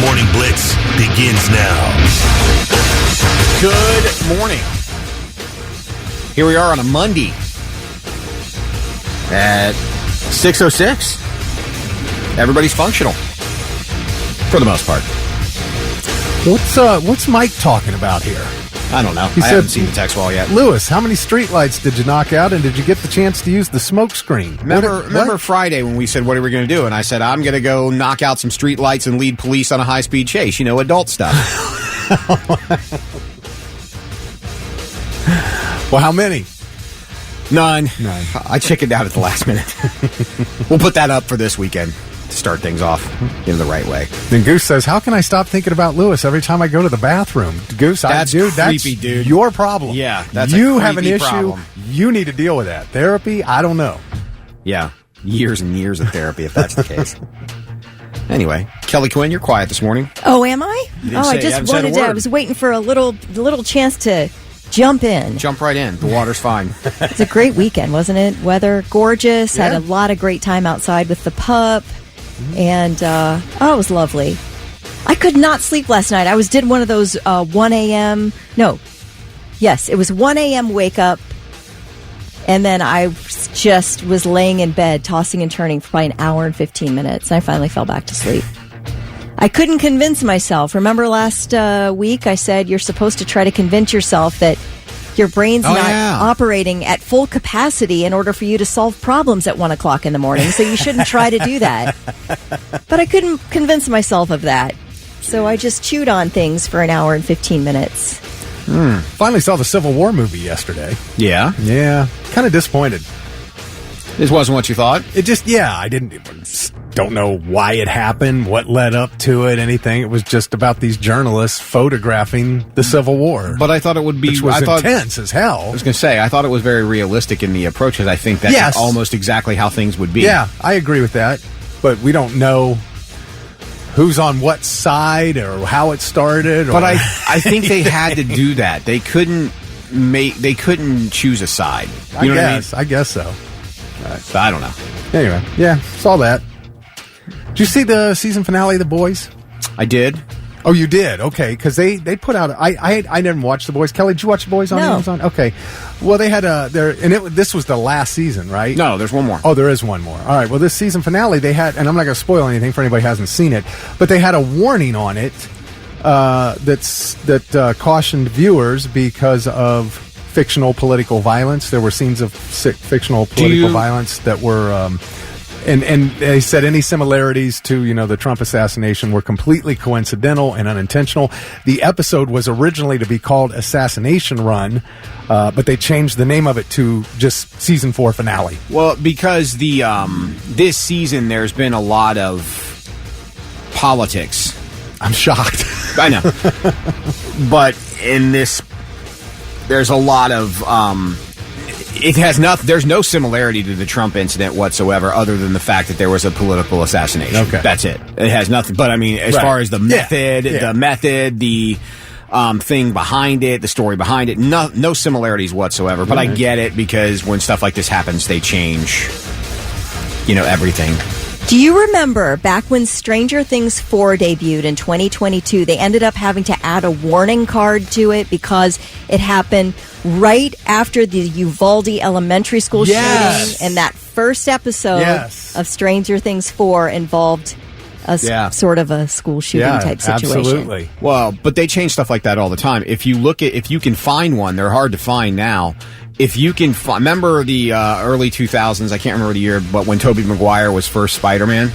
Morning Blitz begins now. Good morning. Here we are on a Monday at 6:06. Everybody's functional for the most part. What's Mike talking about here? I don't know. He I said, haven't seen the text wall yet. Lewis, how many streetlights did you knock out, and did you get the chance to use the smoke screen? Remember Friday when we said, what are we going to do? And I said, I'm going to go knock out some streetlights and lead police on a high-speed chase. You know, adult stuff. Well, how many? None. I chickened out at the last minute. We'll put that up for this weekend to start things off in the right way. Then Goose says, how can I stop thinking about Lewis every time I go to the bathroom? Goose, that's creepy, dude. Your problem. Yeah, that's you a have an issue. problem. You need to deal with that. Therapy, I don't know. Yeah, years and years of therapy if that's the case. Anyway, Kelly Quinn, you're quiet this morning. Oh, am I? You didn't Oh, say- I you just haven't said a wanted to. I word. was waiting for a little chance to jump in. Jump right in. The water's fine. It's a great weekend, wasn't it? Weather gorgeous. Yeah. Had a lot of great time outside with the pup, and it was lovely. I could not sleep last night. I did one of those 1 a.m. No, yes, it was 1 a.m. wake up, and then I just was laying in bed, tossing and turning for probably an hour and 15 minutes. And I finally fell back to sleep. I couldn't convince myself. Remember last week I said you're supposed to try to convince yourself that your brain's not operating at full capacity in order for you to solve problems at 1 o'clock in the morning, so you shouldn't try to do that. But I couldn't convince myself of that. So I just chewed on things for an hour and 15 minutes. Finally saw the Civil War movie yesterday. Yeah? Yeah, kind of disappointed. This wasn't what you thought? It just, I don't know why it happened, what led up to it, anything. It was just about these journalists photographing the Civil War. But I thought it would be... Which was intense as hell. I was going to say, I thought it was very realistic in the approach, because I think that's almost exactly how things would be. Yeah, I agree with that. But we don't know who's on what side or how it started. But I think they had to do that. They couldn't choose a side. You know what I mean? I guess so. So I don't know. Anyway, saw that. Did you see the season finale of The Boys? I did. Oh, you did? Okay, because they put out... I never watched The Boys. Kelly, did you watch The Boys on Amazon? Okay. Well, they had this was the last season, right? No, there's one more. Oh, there is one more. All right, well, this season finale, they had... And I'm not going to spoil anything for anybody who hasn't seen it, but they had a warning on it that cautioned viewers because of fictional political violence. There were scenes of fictional political violence that were... And they said any similarities to, the Trump assassination were completely coincidental and unintentional. The episode was originally to be called Assassination Run, but they changed the name of it to just Season 4 Finale. Well, because this season there's been a lot of politics. I'm shocked. I know. But in this, there's a lot of... It has nothing. There's no similarity to the Trump incident whatsoever, other than the fact that there was a political assassination. Okay, that's it. It has nothing. But I mean, as far as the method, the thing behind it, the story behind it, no similarities whatsoever. But I get it, because when stuff like this happens, they change, everything. Do you remember back when Stranger Things 4 debuted in 2022, they ended up having to add a warning card to it because it happened right after the Uvalde Elementary School shooting, and that first episode of Stranger Things 4 involved sort of a school shooting type situation. Absolutely. Well, but they change stuff like that all the time. If you can find one, they're hard to find now. If you can remember the early 2000s, I can't remember the year, but when Tobey Maguire was first Spider-Man.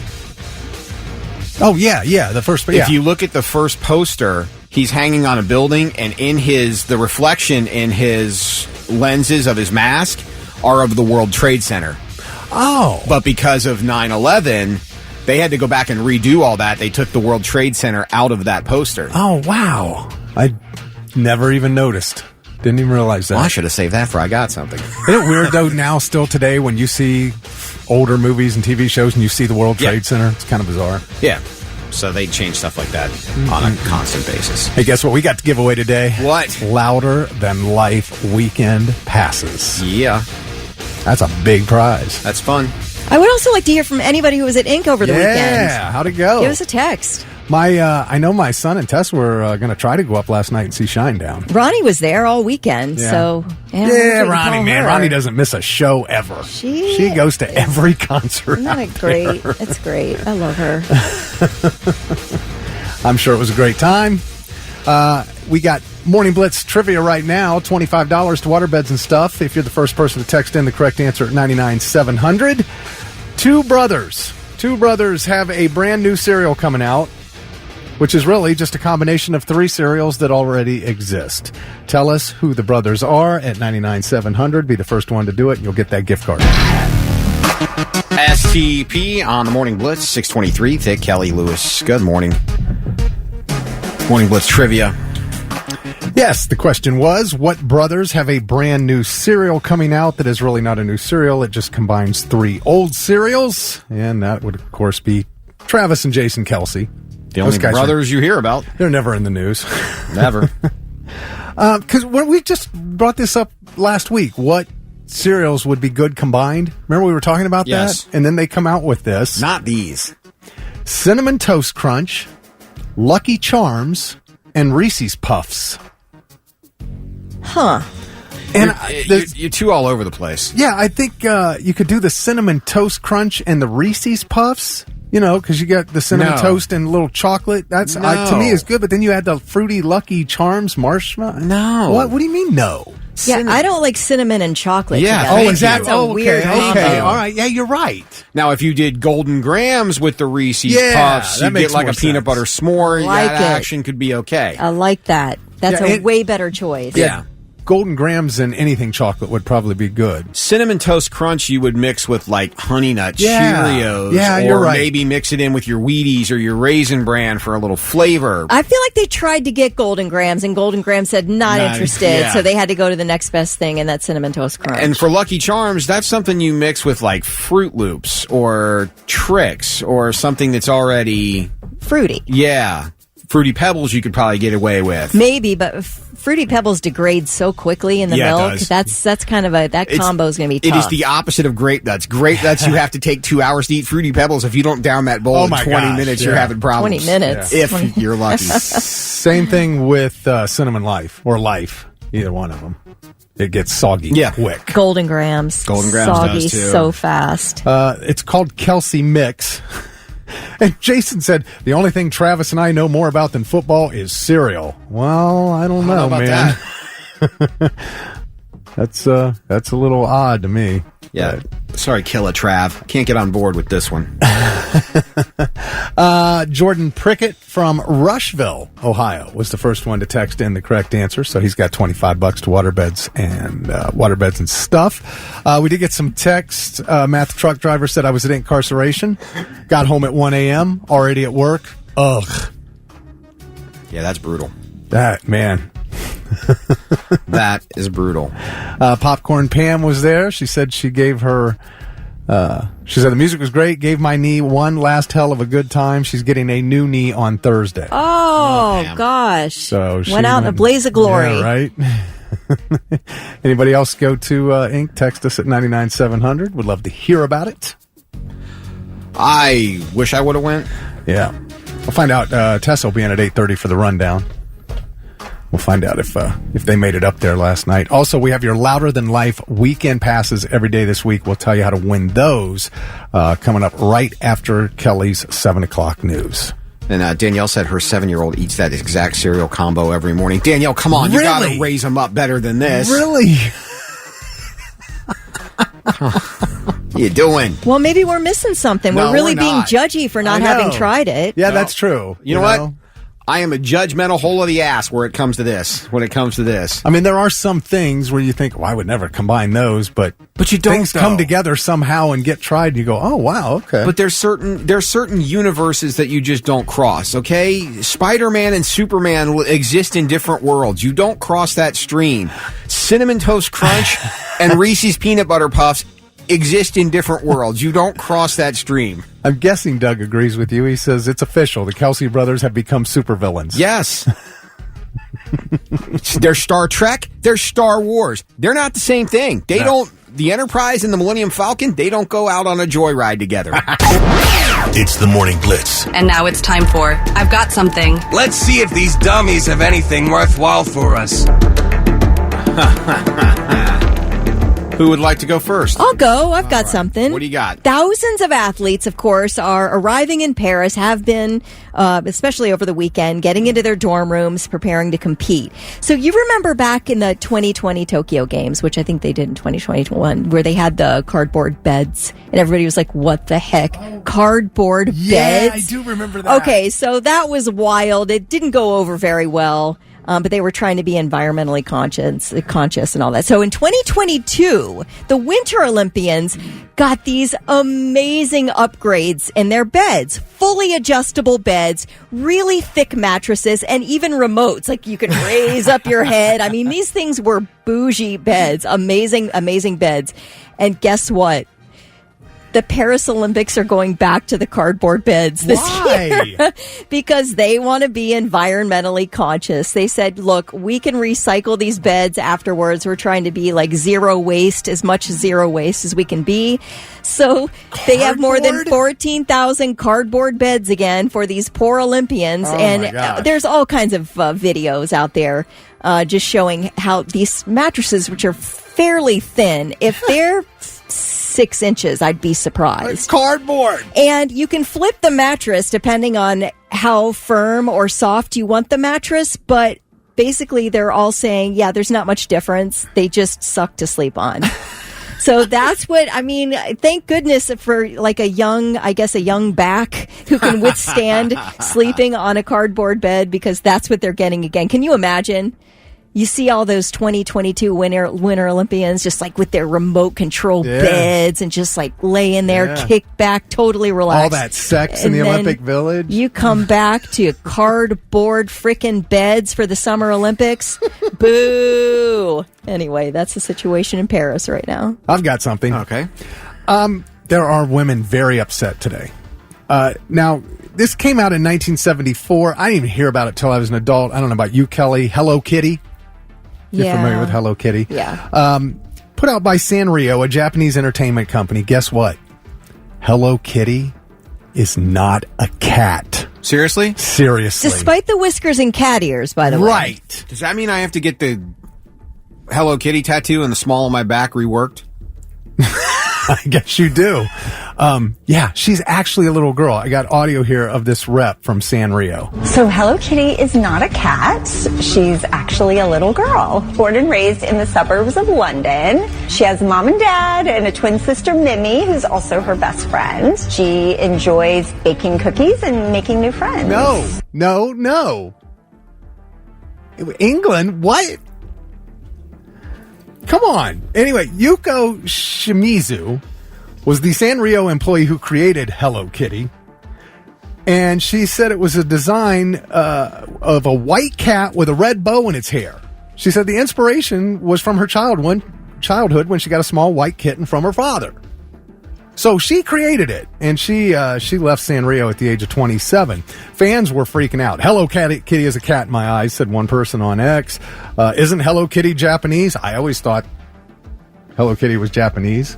Oh, yeah, the first... If you look at the first poster, he's hanging on a building, and in the reflection in his lenses of his mask are of the World Trade Center. Oh. But because of 9/11, they had to go back and redo all that. They took the World Trade Center out of that poster. Oh, wow. I never even noticed. Didn't even realize that. Well, I should have saved that for I got something. Isn't it weird, though, now, still today, when you see older movies and TV shows and you see the World Trade Center? It's kind of bizarre. Yeah. So they change stuff like that on a constant basis. Hey, guess what we got to give away today? What? Louder Than Life weekend passes. Yeah. That's a big prize. That's fun. I would also like to hear from anybody who was at Ink over the weekend. Yeah, how'd it go? Give us a text. I know my son and Tess were going to try to go up last night and see Shinedown. Ronnie was there all weekend, so... Yeah, Ronnie, man. Ronnie doesn't miss a show ever. She goes to every concert. Isn't that great? It's great. I love her. I'm sure it was a great time. We got Morning Blitz trivia right now, $25 to waterbeds and stuff. If you're the first person to text in the correct answer at 99700. Two brothers have a brand new cereal coming out, which is really just a combination of three cereals that already exist. Tell us who the brothers are at 99700. Be the first one to do it, and you'll get that gift card. STP on the Morning Blitz, 623. Thick, Kelly, Lewis. Good morning. Morning Blitz trivia. Yes, the question was, what brothers have a brand new cereal coming out that is really not a new cereal? It just combines three old cereals, and that would, of course, be Travis and Jason Kelsey. The only brothers you hear about. They're never in the news. Never. Because we just brought this up last week. What cereals would be good combined? Remember we were talking about that? And then they come out with this. Not these. Cinnamon Toast Crunch, Lucky Charms, and Reese's Puffs. Huh. And you're too all over the place. Yeah, I think you could do the Cinnamon Toast Crunch and the Reese's Puffs. You know, because you got the cinnamon toast and a little chocolate. That's to me is good. But then you add the fruity Lucky Charms marshmallow. No. What do you mean no? Yeah, I don't like cinnamon and chocolate. Yeah. Together. Oh, is that weird combo. Okay. All right. Yeah, you're right. Now, if you did Golden Grams with the Reese's Puffs, that you'd makes get like more a peanut sense. butter s'more. Like that it. action could be okay. I like that. That's a way better choice. Yeah. Golden Grams and anything chocolate would probably be good. Cinnamon Toast Crunch you would mix with like Honey Nut Cheerios. Yeah, or you're right. Maybe mix it in with your Wheaties or your Raisin Bran for a little flavor. I feel like they tried to get Golden Grams, and Golden Grams said not interested, yeah. so they had to go to the next best thing, and that's Cinnamon Toast Crunch. And for Lucky Charms, that's something you mix with like Fruit Loops or Trix or something that's already... Fruity. Yeah. Fruity Pebbles you could probably get away with. Maybe, but Fruity Pebbles degrade so quickly in the milk. That's kind of that combo is going to be tough. It is the opposite of Grape Nuts. Grape Nuts, you have to take 2 hours to eat. Fruity Pebbles, if you don't down that bowl in 20 minutes, you're having problems. 20 minutes. Yeah. If you're lucky. Same thing with Cinnamon Life or Life, either one of them. It gets soggy quick. Golden Grams. Soggy does too. So fast. It's called Kelsey Mix. And Jason said, the only thing Travis and I know more about than football is cereal. Well, I don't know, man. That's a little odd to me. Yeah. Sorry, Killa Trav. Can't get on board with this one. Jordan Prickett from Rushville, Ohio, was the first one to text in the correct answer, so he's got $25 to waterbeds and stuff. We did get some text. Matt, the truck driver, said I was at incarceration. Got home at 1 a.m., already at work. Ugh. Yeah, that's brutal. That, man. That is brutal. Popcorn Pam was there. She said she gave her... she said the music was great, gave my knee one last hell of a good time. She's getting a new knee on Thursday. Oh gosh. So she went out in a blaze of glory. Yeah, right? Anybody else go to Inc? Text us at 99700. Would love to hear about it. I wish I would have went. Yeah. We'll find out. Tess will be in at 8:30 for the rundown. We'll find out if they made it up there last night. Also, we have your Louder Than Life weekend passes every day this week. We'll tell you how to win those coming up right after Kelly's 7 o'clock news. And Danielle said her 7-year-old eats that exact cereal combo every morning. Danielle, come on. You got to raise them up better than this. Really? What you doing? Well, maybe we're missing something. No, we're really we're being not. judgy for not having tried it. Yeah, that's true. You know what? I am a judgmental hole of the ass when it comes to this. I mean, there are some things where you think, well, I would never combine those, but you don't. Things come together somehow and get tried, and you go, oh, wow, okay. But there's certain universes that you just don't cross, okay? Spider-Man and Superman exist in different worlds. You don't cross that stream. Cinnamon Toast Crunch and Reese's Peanut Butter Puffs exist in different worlds. You don't cross that stream. I'm guessing Doug agrees with you. He says it's official. The Kelsey brothers have become supervillains. Yes. They're Star Trek. They're Star Wars. They're not the same thing. They don't. The Enterprise and the Millennium Falcon, they don't go out on a joyride together. It's the Morning Blitz. And now it's time for I've Got Something. Let's see if these dummies have anything worthwhile for us. Who would like to go first? I'll go. I've got something. What do you got? Thousands of athletes, of course, are arriving in Paris, have been, especially over the weekend, getting into their dorm rooms, preparing to compete. So you remember back in the 2020 Tokyo Games, which I think they did in 2021, where they had the cardboard beds, and everybody was like, what the heck? Cardboard beds? Yeah, I do remember that. Okay, so that was wild. It didn't go over very well. But they were trying to be environmentally conscious and all that. So in 2022, the Winter Olympians got these amazing upgrades in their beds. Fully adjustable beds, really thick mattresses, and even remotes. Like you can raise up your head. I mean, these things were bougie beds. Amazing, amazing beds. And guess what? The Paris Olympics are going back to the cardboard beds this year because they want to be environmentally conscious. They said, look, we can recycle these beds afterwards. We're trying to be like zero waste, as much zero waste as we can be. So they have more than 14,000 cardboard beds again for these poor Olympians. And there's all kinds of videos out there just showing how these mattresses, which are fairly thin, if they're 6 inches, I'd be surprised. It's cardboard. And you can flip the mattress depending on how firm or soft you want the mattress, but basically they're all saying, yeah, there's not much difference. They just suck to sleep on. So that's what, I mean, thank goodness for like a young back who can withstand sleeping on a cardboard bed, because that's what they're getting again. Can you imagine? You see all those 2022 Winter Olympians just like with their remote control beds and just like laying there, kick back, totally relaxed. All that sex in the Olympic Village. You come back to cardboard frickin' beds for the Summer Olympics. Boo! Anyway, that's the situation in Paris right now. I've got something. Okay. There are women very upset today. Now, this came out in 1974. I didn't even hear about it till I was an adult. I don't know about you, Kelly. Hello Kitty. You're familiar with Hello Kitty? Yeah. Put out by Sanrio, a Japanese entertainment company. Guess what? Hello Kitty is not a cat. Seriously? Seriously. Despite the whiskers and cat ears, by the way. Right. Does that mean I have to get the Hello Kitty tattoo and the small on my back reworked? I guess you do. Yeah, she's actually a little girl. I got audio here of this rep from Sanrio. So Hello Kitty is not a cat. She's actually a little girl. Born and raised in the suburbs of London. She has a mom and dad and a twin sister, Mimi, who's also her best friend. She enjoys baking cookies and making new friends. No. England? What? Come on. Anyway, Yuko Shimizu was the Sanrio employee who created Hello Kitty. And she said it was a design of a white cat with a red bow in its hair. She said the inspiration was from her childhood when she got a small white kitten from her father. So she created it, and she left Sanrio at the age of 27. Fans were freaking out. Hello Kitty is a cat in my eyes, said one person on X. Isn't Hello Kitty Japanese? I always thought Hello Kitty was Japanese.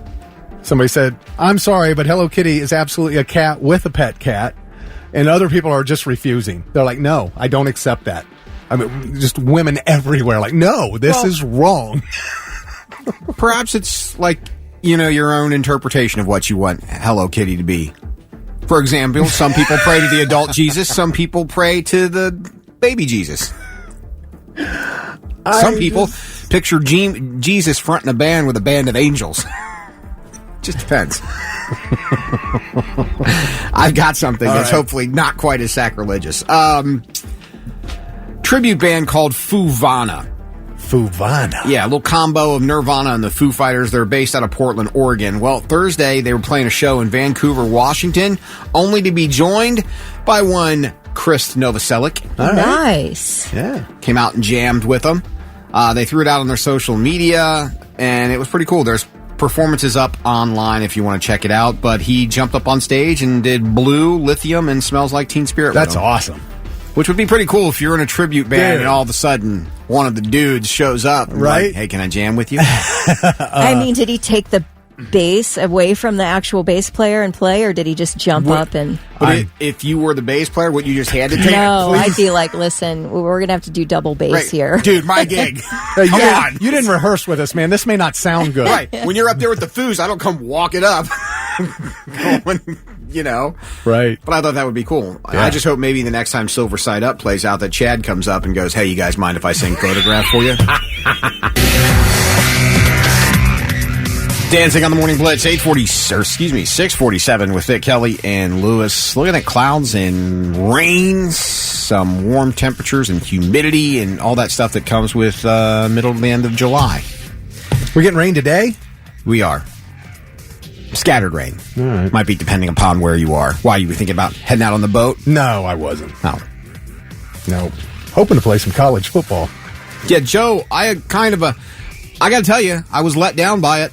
Somebody said, I'm sorry, but Hello Kitty is absolutely a cat with a pet cat. And other people are just refusing. They're like, no, I don't accept that. I mean, just women everywhere like, no, this is wrong. Perhaps it's like, your own interpretation of what you want Hello Kitty to be. For example, some people pray to the adult Jesus, some people pray to the baby Jesus. Some people picture Jesus fronting a band with a band of angels. Just depends. I've got something that's hopefully not quite as sacrilegious. Tribute band called Fuvana. Yeah, a little combo of Nirvana and the Foo Fighters. They're based out of Portland, Oregon. Well, Thursday, they were playing a show in Vancouver, Washington, only to be joined by one Chris Novoselic. Nice. Yeah. Came out and jammed with them. They threw it out on their social media, and it was pretty cool. There's performances up online if you want to check it out, but he jumped up on stage and did Blue, Lithium, and Smells Like Teen Spirit. That's awesome. Which would be pretty cool if you're in a tribute band and all of a sudden one of the dudes shows up and like, hey, can I jam with you? I mean, did he take the bass away from the actual bass player and play, or did he just jump up and... But if you were the bass player, would you just hand it to No, him? I'd be like, listen, we're going to have to do double bass here. Dude, my gig. Hey, Come on. You didn't rehearse with us, man. This may not sound good. Right. When you're up there with the foos, I don't come walking up. You know. Right. But I thought that would be cool. Yeah. I just hope maybe the next time Silver Side Up plays out that Chad comes up and goes, hey, you guys mind if I sing Photograph for you? Dancing on the Morning Blitz, 6:47 with Vic Kelly and Lewis. Looking at clouds and rain, some warm temperatures and humidity and all that stuff that comes with middle to the end of July. We're getting rain today? We are. Scattered rain. All right. Might be depending upon where you are. Why, you were thinking about heading out on the boat? No, I wasn't. No. No. Hoping to play some college football. Yeah, Joe, I got to tell you, I was let down by it.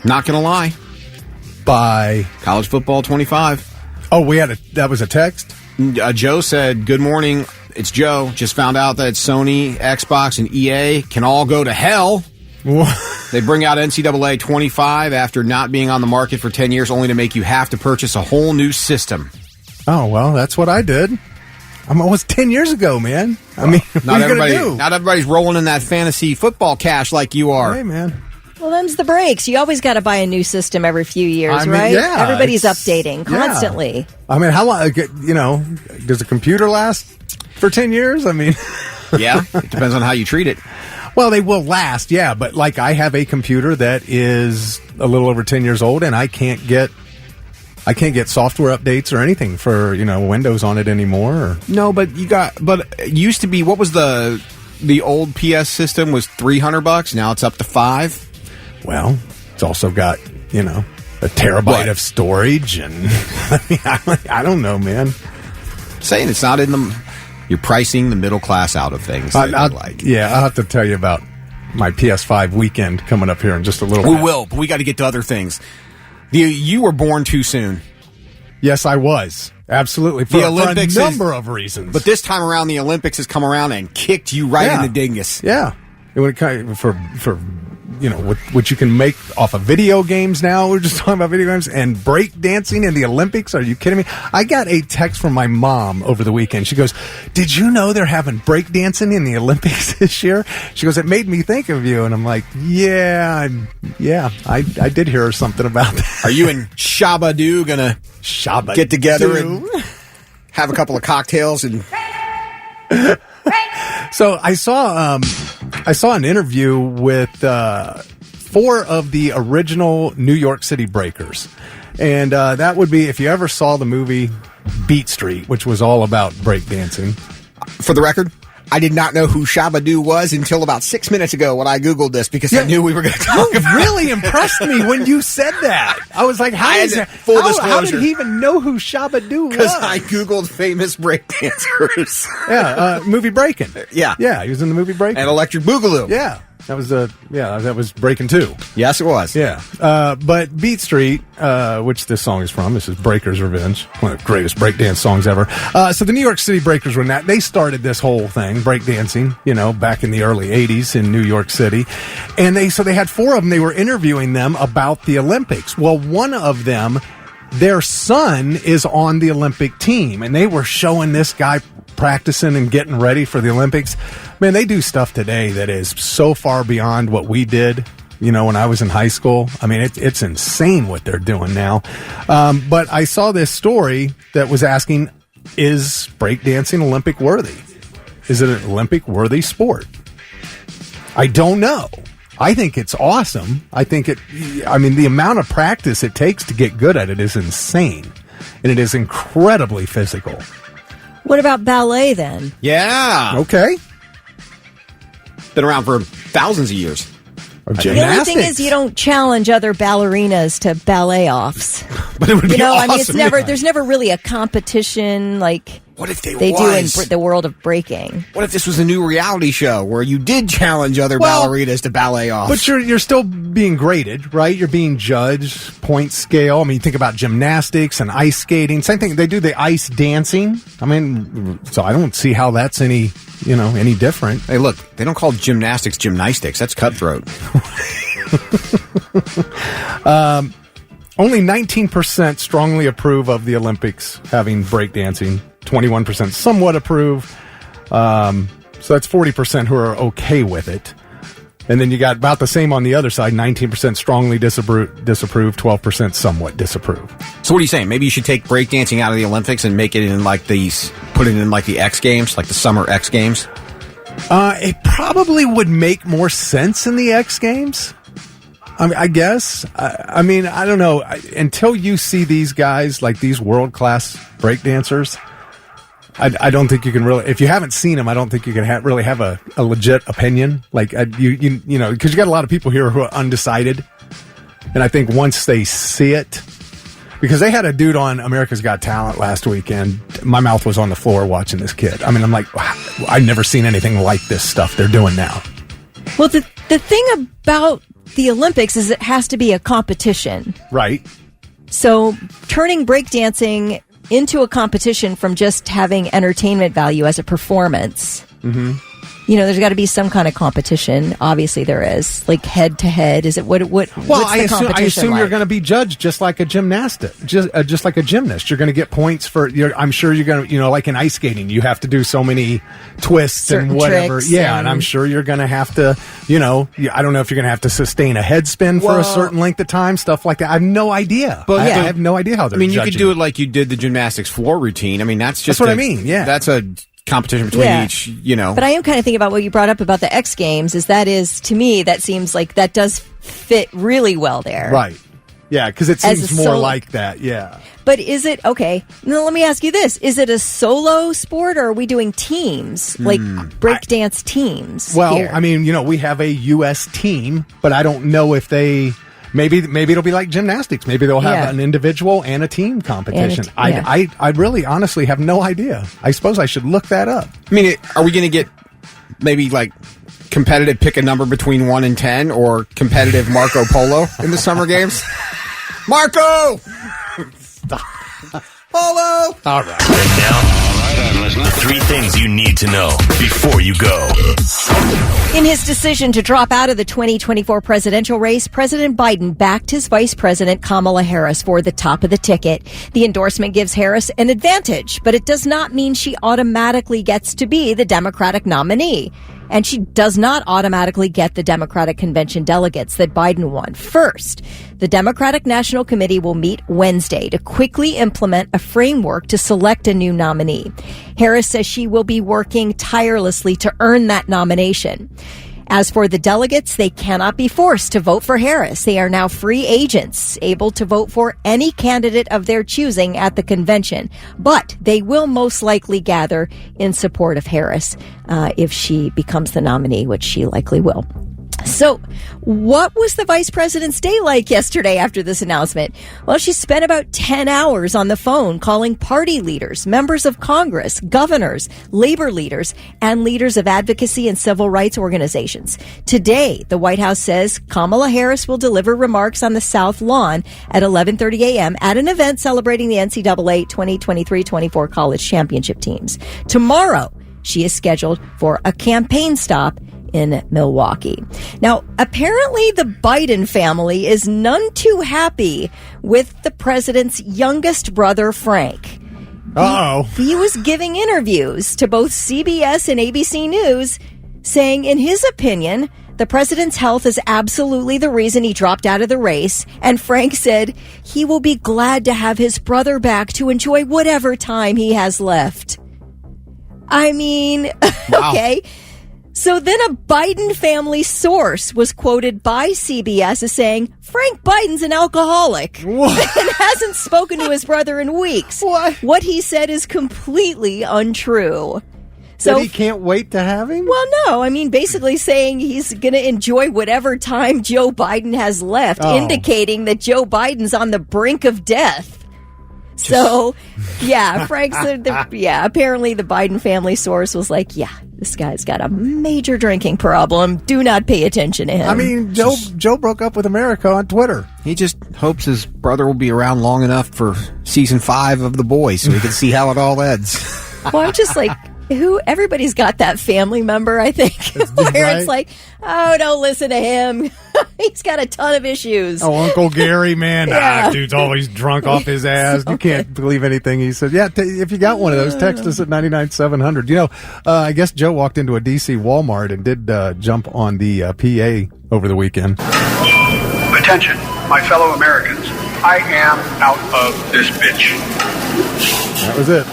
Not going to lie. By College Football 25. Oh, that was a text? Joe said, good morning, it's Joe. Just found out that Sony, Xbox, and EA can all go to hell. They bring out NCAA 25 after not being on the market for 10 years, only to make you have to purchase a whole new system. Oh, well, that's what I did. I'm almost 10 years ago, man. I mean, Not everybody's rolling in that fantasy football cash like you are. Hey, man. Well, them's the breaks. You always got to buy a new system every few years, right? Yeah, everybody's updating constantly. Yeah. I mean, how long, does a computer last for 10 years? I mean... Yeah, it depends on how you treat it. Well, they will last, yeah, but like I have a computer that is a little over 10 years old, and I can't get software updates or anything for, Windows on it anymore. No, but it used to be, what was the old PS system was $300, now it's up to $5. Well, it's also got, a terabyte of storage, and I don't know, man. Saying it's not in you're pricing the middle class out of things. Yeah, I'll have to tell you about my PS5 weekend coming up here in just a little while. We will, but we got to get to other things. You were born too soon. Yes, I was. Absolutely. For a number of reasons. But this time around, the Olympics has come around and kicked you right in the dingus. Yeah. For what you can make off of video games now. We're just talking about video games and break dancing in the Olympics. Are you kidding me? I got a text from my mom over the weekend. She goes, did you know they're having break dancing in the Olympics this year? She goes, it made me think of you. And I'm like, I did hear something about that. Are you and Shabba-Doo going to get together and have a couple of cocktails and... So I saw an interview with 4 of the original New York City Breakers, and that would be if you ever saw the movie Beat Street, which was all about breakdancing. For the record, I did not know who Shabba-Doo was until about 6 minutes ago when I Googled this because I knew we were going to talk about it. Really impressed me when you said that. I was like, how did he even know who Shabba-Doo was? Because I Googled famous breakdancers. Yeah, movie Breakin'. Yeah. Yeah, he was in the movie Breakin'. And Electric Boogaloo. Yeah. That was Breakin' 2. Yes, it was. Yeah. But Beat Street, which this song is from, this is Breaker's Revenge, one of the greatest breakdance songs ever. So the New York City Breakers were they started this whole thing, breakdancing, back in the early 80s in New York City. And they had 4 of them. They were interviewing them about the Olympics. Well, one of them, their son is on the Olympic team, and they were showing this guy practicing and getting ready for the Olympics. Man, they do stuff today that is so far beyond what we did, when I was in high school. I mean, it's insane what they're doing now. But I saw this story that was asking, is breakdancing Olympic worthy? Is it an Olympic worthy sport? I don't know. I think it's awesome. The amount of practice it takes to get good at it is insane. And it is incredibly physical. What about ballet then? Yeah. Okay. Been around for thousands of years. The only thing is you don't challenge other ballerinas to ballet offs. But it would be awesome. There's never really a competition like what if they do in the world of breaking. What if this was a new reality show where you did challenge other ballerinas to ballet offs? But you're still being graded, right? You're being judged, point scale. I mean, think about gymnastics and ice skating. Same thing. They do the ice dancing. I mean, so I don't see how that's any different. Hey, look, they don't call gymnastics gymnastics. That's cutthroat. Only 19% strongly approve of the Olympics having breakdancing. 21% somewhat approve. So that's 40% who are okay with it. And then you got about the same on the other side. 19% strongly disapprove, 12% somewhat disapprove. So what are you saying? Maybe you should take breakdancing out of the Olympics and make it in put it in like the X Games, like the Summer X Games? It probably would make more sense in the X Games. I guess. I mean, I don't know. Until you see these guys, like these world-class breakdancers, I don't think you can really, if you haven't seen them, I don't think you can really have a legit opinion. Like, you know, because you got a lot of people here who are undecided. And I think once they see it, because they had a dude on America's Got Talent last week, and my mouth was on the floor watching this kid. I mean, I'm like, wow, I've never seen anything like this stuff they're doing now. Well, the thing about the Olympics is it has to be a competition. Right. So turning breakdancing into a competition from just having entertainment value as a performance. Mm-hmm. You know, there's got to be some kind of competition. Obviously, there is, like head to head. Is it what? Well, what's I assume like? You're going to be judged just like a just like a gymnast. You're going to get points for. I'm sure you're going to, you know, like in ice skating, you have to do so many twists certain and whatever. Tricks and I'm sure you're going to have to, you know, I don't know if you're going to have to sustain a head spin for a certain length of time, stuff like that. I have no idea. But I have no idea how they're. I mean, you judging. could do it like you did the gymnastics floor routine. I mean, that's what I mean. Yeah, that's a competition between each, you know. But I am kind of thinking about what you brought up about the X Games. To me, that seems like that does fit really well there. Right. Yeah, because it seems more like that. Yeah. But is it, okay, now let me ask you this. Is it a solo sport, or are we doing teams, like breakdance teams? Well, here? I mean, you know, we have a U.S. team, but I don't know if they... Maybe it'll be like gymnastics. Maybe they'll have an individual and a team competition. I really honestly have no idea. I suppose I should look that up. I mean, are we going to get maybe like competitive pick a number between 1 and 10, or competitive Marco Polo in the Summer Games? Marco! Polo! All right. And now, I'm listening. 3 things you need to know before you go. In his decision to drop out of the 2024 presidential race, President Biden backed his Vice President Kamala Harris for the top of the ticket. The endorsement gives Harris an advantage, but it does not mean she automatically gets to be the Democratic nominee. And she does not automatically get the Democratic convention delegates that Biden won. First, the Democratic National Committee will meet Wednesday to quickly implement a framework to select a new nominee. Harris says she will be working tirelessly to earn that nomination. As for the delegates, they cannot be forced to vote for Harris. They are now free agents, able to vote for any candidate of their choosing at the convention. But they will most likely gather in support of Harris if she becomes the nominee, which she likely will. So what was the vice president's day like yesterday after this announcement? Well, she spent about 10 hours on the phone calling party leaders, members of Congress, governors, labor leaders, and leaders of advocacy and civil rights organizations. Today, the White House says Kamala Harris will deliver remarks on the South Lawn at 11:30 a.m. at an event celebrating the NCAA 2023-24 college championship teams. Tomorrow, she is scheduled for a campaign stop in Milwaukee. Now, apparently the Biden family is none too happy with the president's youngest brother, Frank. He was giving interviews to both CBS and ABC News, saying, in his opinion, the president's health is absolutely the reason he dropped out of the race. And Frank said he will be glad to have his brother back to enjoy whatever time he has left. I mean, wow. Okay. So then a Biden family source was quoted by CBS as saying, Frank Biden's an alcoholic and hasn't spoken to his brother in weeks. What he said is completely untrue. So that he can't wait to have him? Well, no. I mean, basically saying he's going to enjoy whatever time Joe Biden has left, indicating that Joe Biden's on the brink of death. So, yeah, Frank said, apparently the Biden family source was like, yeah, this guy's got a major drinking problem. Do not pay attention to him. I mean, Joe broke up with America on Twitter. He just hopes his brother will be around long enough for season 5 of The Boys so he can see how it all ends. Well, I'm just like, everybody's got that family member, I think, where it's like, oh, don't listen to him. He's got a ton of issues. Oh, Uncle Gary, man. Dude's always drunk off his ass. You can't believe anything he says. Yeah, if you got one of those, text us at 99700. You know, I guess Joe walked into a D.C. Walmart and did jump on the PA over the weekend. Attention, my fellow Americans. I am out of this bitch. That was it.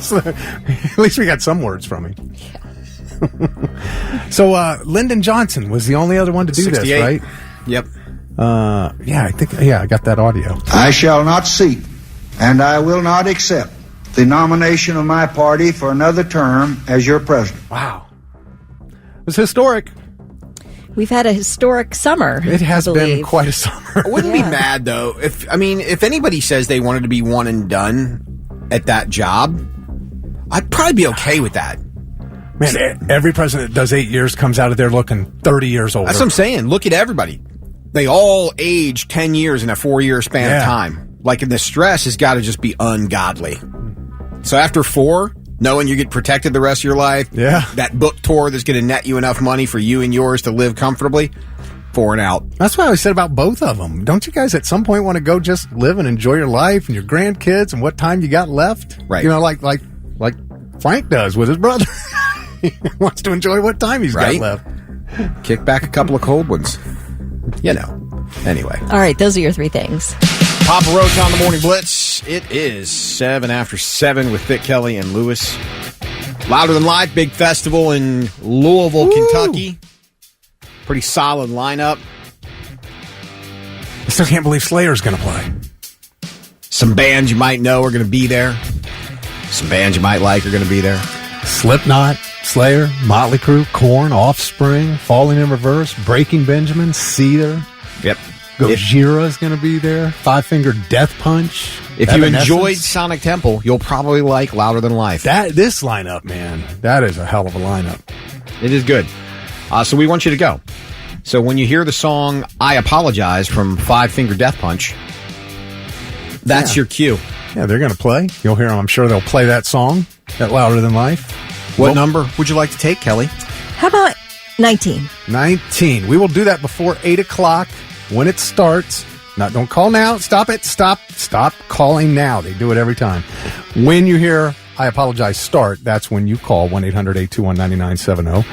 So, at least we got some words from him. Yeah. So Lyndon Johnson was the only other one to do 68. This, right? Yep. I got that audio. I shall not seek, and I will not accept the nomination of my party for another term as your president. Wow. It was historic. We've had a historic summer. It has been quite a summer. I wouldn't be mad, though. If anybody says they wanted to be one and done at that job, I'd probably be okay with that. Man, every president that does 8 years comes out of there looking 30 years older. That's what I'm saying. Look at everybody. They all age 10 years in a 4-year span of time. Like, the stress has got to just be ungodly. So after 4, knowing you get protected the rest of your life, that book tour that's going to net you enough money for you and yours to live comfortably, 4 and out. That's what I always said about both of them. Don't you guys at some point want to go just live and enjoy your life and your grandkids and what time you got left? Right. You know, like Frank does with his brother. He wants to enjoy what time he's got left. Kick back a couple of cold ones. You know. Anyway. All right, those are your 3 things. Papa Roach on the Morning Blitz. It is 7 after 7 with Thick Kelly and Lewis. Louder Than Life, big festival in Louisville, Kentucky. Pretty solid lineup. I still can't believe Slayer's going to play. Some bands you might know are going to be there. Some bands you might like are going to be there. Slipknot, Slayer, Motley Crue, Korn, Offspring, Falling in Reverse, Breaking Benjamin, Seether. Yep. Gojira's going to be there. Five Finger Death Punch. If you enjoyed Sonic Temple, you'll probably like Louder Than Life. This lineup, man, that is a hell of a lineup. It is good. So we want you to go. So when you hear the song I Apologize from Five Finger Death Punch, that's your cue. Yeah, they're going to play. You'll hear them. I'm sure they'll play that song at Louder Than Life. What number would you like to take, Kelly? How about 19? 19. We will do that before 8 o'clock when it starts. Don't call now. Stop it. Stop calling now. They do it every time. When you hear I Apologize start, that's when you call 1-800-821-9970.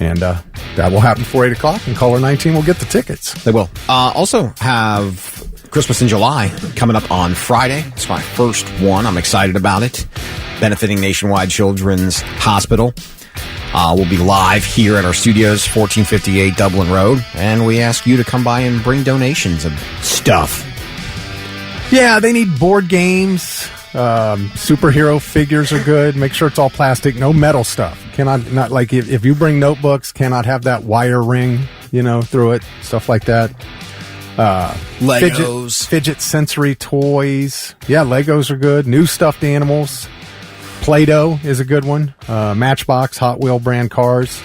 And that will happen before 8 o'clock, and caller 19 will get the tickets. They will. Also have Christmas in July coming up on Friday. It's my first one. I'm excited about it. Benefiting Nationwide Children's Hospital. We'll be live here at our studios, 1458 Dublin Road, and we ask you to come by and bring donations of stuff. Yeah, they need board games. Superhero figures are good. Make sure it's all plastic, no metal stuff. Not like if you bring notebooks, cannot have that wire ring, through it, stuff like that. Legos, fidget sensory toys. Yeah, Legos are good. New stuffed animals. Play-Doh is a good one. Matchbox, Hot Wheel brand cars.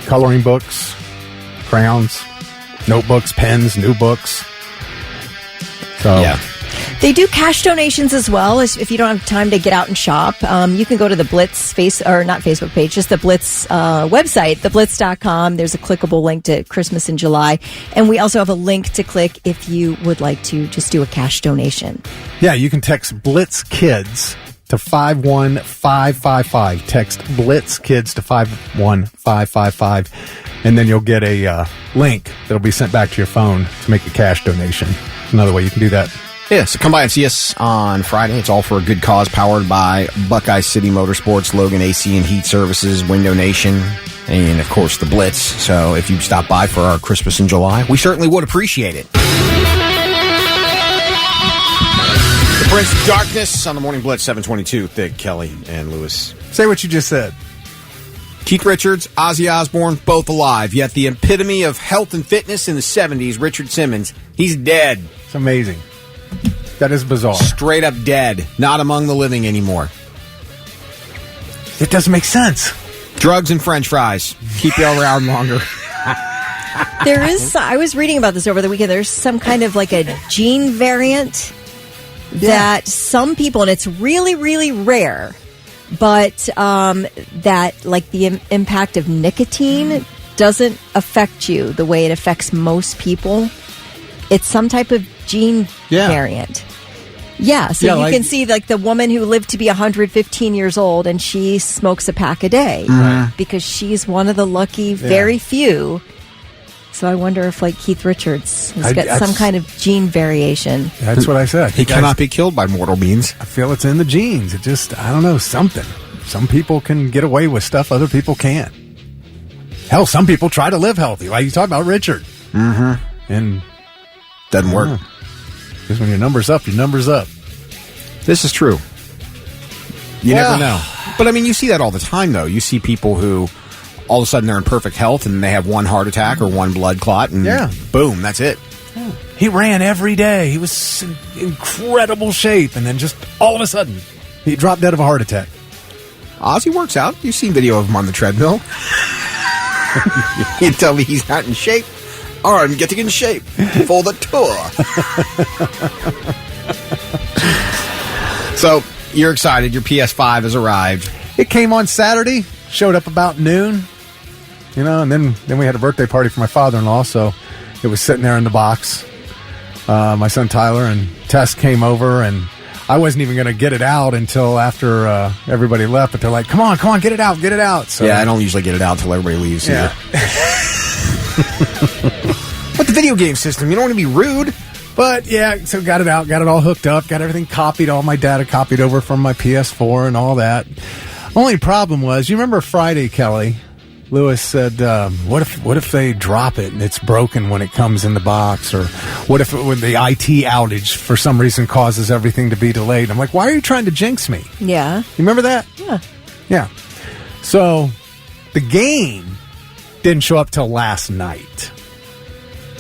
Coloring books, crayons, notebooks, pens, new books. So yeah. They do cash donations as well. If you don't have time to get out and shop, you can go to the Blitz not Facebook page, just the Blitz website, theblitz.com. There's a clickable link to Christmas in July. And we also have a link to click if you would like to just do a cash donation. Yeah, you can text Blitz Kids to 51555. Text Blitz Kids to 51555. And then you'll get a link that'll be sent back to your phone to make a cash donation. Another way you can do that. Yeah, so come by and see us on Friday. It's all for a good cause, powered by Buckeye City Motorsports, Logan AC and Heat Services, Window Nation, and, of course, the Blitz. So if you stop by for our Christmas in July, we certainly would appreciate it. The Prince of Darkness on the Morning Blitz, 722. Thick, Kelly, and Lewis. Say what you just said. Keith Richards, Ozzy Osbourne, both alive. Yet the epitome of health and fitness in the 70s, Richard Simmons, he's dead. It's amazing. That is bizarre. Straight up dead. Not among the living anymore. It doesn't make sense. Drugs and French fries. Keep you around longer. There is, I was reading about this over the weekend. There's some kind of like a gene variant that some people, and it's really, really rare, but that like the impact of nicotine doesn't affect you the way it affects most people. It's some type of gene variant. Yeah, so you can see like the woman who lived to be 115 years old and she smokes a pack a day because she's one of the lucky very few. So I wonder if like Keith Richards has got some kind of gene variation. That's what I said. He cannot be killed by mortal beings. I feel it's in the genes. It just, I don't know, something. Some people can get away with stuff other people can't. Hell, some people try to live healthy. Like you talk about Richard. And doesn't work. Because when your number's up, your number's up. This is true. You never know. But I mean, you see that all the time, though. You see people who all of a sudden they're in perfect health and they have one heart attack or one blood clot, and boom, that's it. He ran every day. He was in incredible shape, and then just all of a sudden, he dropped dead of a heart attack. Ozzy works out. You've seen video of him on the treadmill. You tell me he's not in shape? All right, I'm getting in shape for the tour. So, you're excited. Your PS5 has arrived. It came on Saturday, showed up about noon, and then we had a birthday party for my father-in-law, so it was sitting there in the box. My son Tyler and Tess came over, and I wasn't even going to get it out until after everybody left, but they're like, come on, get it out. So, yeah, I don't usually get it out until everybody leaves. Yeah. But the video game system, you don't want to be rude. But, yeah, so got it out, got it all hooked up, got everything copied, all my data copied over from my PS4 and all that. Only problem was, you remember Friday, Kelly? Lewis said, what if they drop it and it's broken when it comes in the box? Or what if when the IT outage for some reason causes everything to be delayed? I'm like, why are you trying to jinx me? Yeah. You remember that? Yeah. Yeah. So the game didn't show up till last night.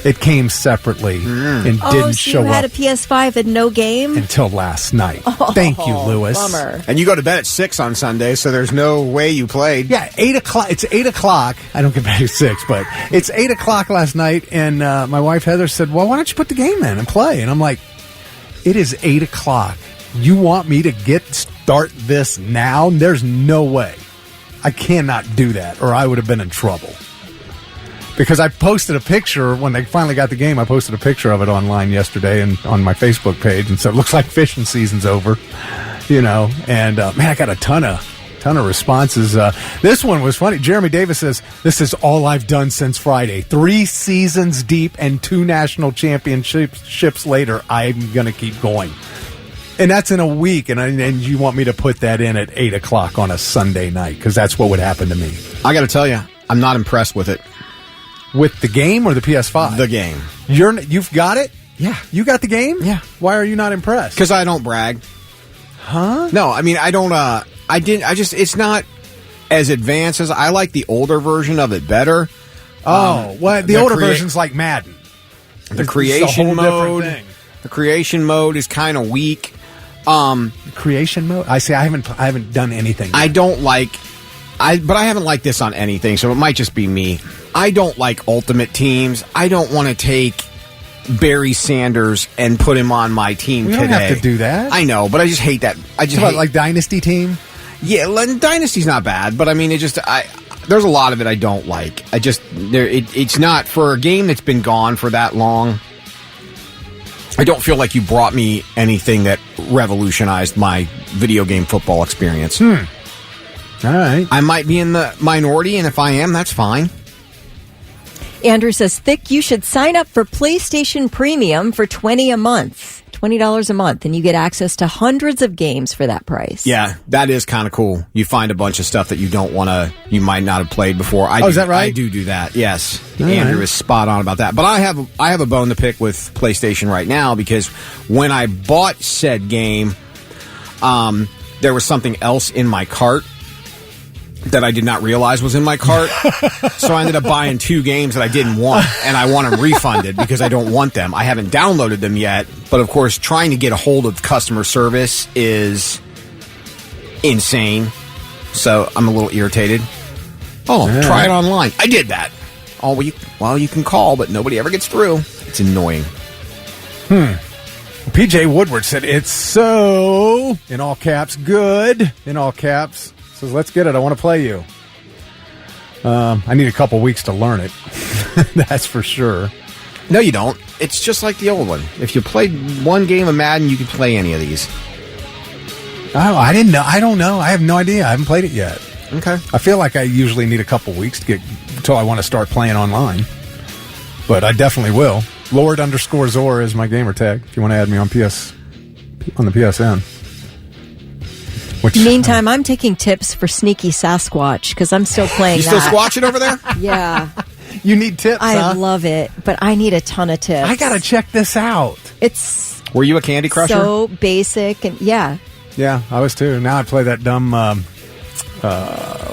It came separately and didn't show up. You had a PS5 and no game? Until last night. Thank you, Lewis. Bummer. And you go to bed at 6 on Sunday, so there's no way you played. Yeah, 8 o'clock. It's 8 o'clock. I don't get back at 6, but it's 8 o'clock last night, and my wife Heather said, well, why don't you put the game in and play? And I'm like, it is 8 o'clock. You want me to start this now? There's no way. I cannot do that, or I would have been in trouble. Because I posted a picture, when they finally got the game, I posted a picture of it online yesterday and on my Facebook page and said, looks like fishing season's over, and man, I got a ton of responses. This one was funny. Jeremy Davis says, this is all I've done since Friday. 3 seasons deep and 2 national championships later, I'm going to keep going. And that's in a week, and you want me to put that in at 8 o'clock on a Sunday night, because that's what would happen to me. I got to tell you, I'm not impressed with it. With the game or the PS5? The game. You've got it? Yeah. You got the game? Yeah. Why are you not impressed? Because I don't brag. Huh? No, I mean, I don't, it's not as advanced as, I like the older version of it better. The older version's like Madden. The creation mode is kind of weak. Creation mode? I haven't done anything yet. I don't like, but I haven't liked this on anything, so it might just be me. I don't like Ultimate Teams. I don't want to take Barry Sanders and put him on my team today. You don't have to do that. I know, but I just hate that. Like Dynasty Team? Yeah, Dynasty's not bad, but I mean, there's a lot of it I don't like. It's not, for a game that's been gone for that long, I don't feel like you brought me anything that revolutionized my video game football experience. All right. I might be in the minority, and if I am, that's fine. Andrew says, Thick, you should sign up for PlayStation Premium for $20 a month, and you get access to hundreds of games for that price. Yeah, that is kind of cool. You find a bunch of stuff that you might not have played before. Is that right? I do that, yes. All Andrew right. is spot on about that. But I have a bone to pick with PlayStation right now, because when I bought said game, there was something else in my cart that I did not realize was in my cart. So I ended up buying 2 games that I didn't want, and I want them refunded because I don't want them. I haven't downloaded them yet, but of course, trying to get a hold of customer service is insane. So I'm a little irritated. Try it online. I did that. You can call, but nobody ever gets through. It's annoying. PJ Woodward said, it's so, in all caps, good, in all caps. Says, let's get it. I want to play you. I need a couple weeks to learn it. That's for sure. No, you don't. It's just like the old one. If you played one game of Madden, you can play any of these. Oh, I didn't know. I don't know. I have no idea. I haven't played it yet. Okay. I feel like I usually need a couple weeks to get until I want to start playing online. But I definitely will. Lord_Zor is my gamer tag if you want to add me on the PSN. Meantime, I'm taking tips for Sneaky Sasquatch because I'm still playing You still squatching over there? Yeah. You need tips, I love it, but I need a ton of tips. I got to check this out. Were you a Candy Crusher? So basic and yeah. Yeah, I was too. Now I play that dumb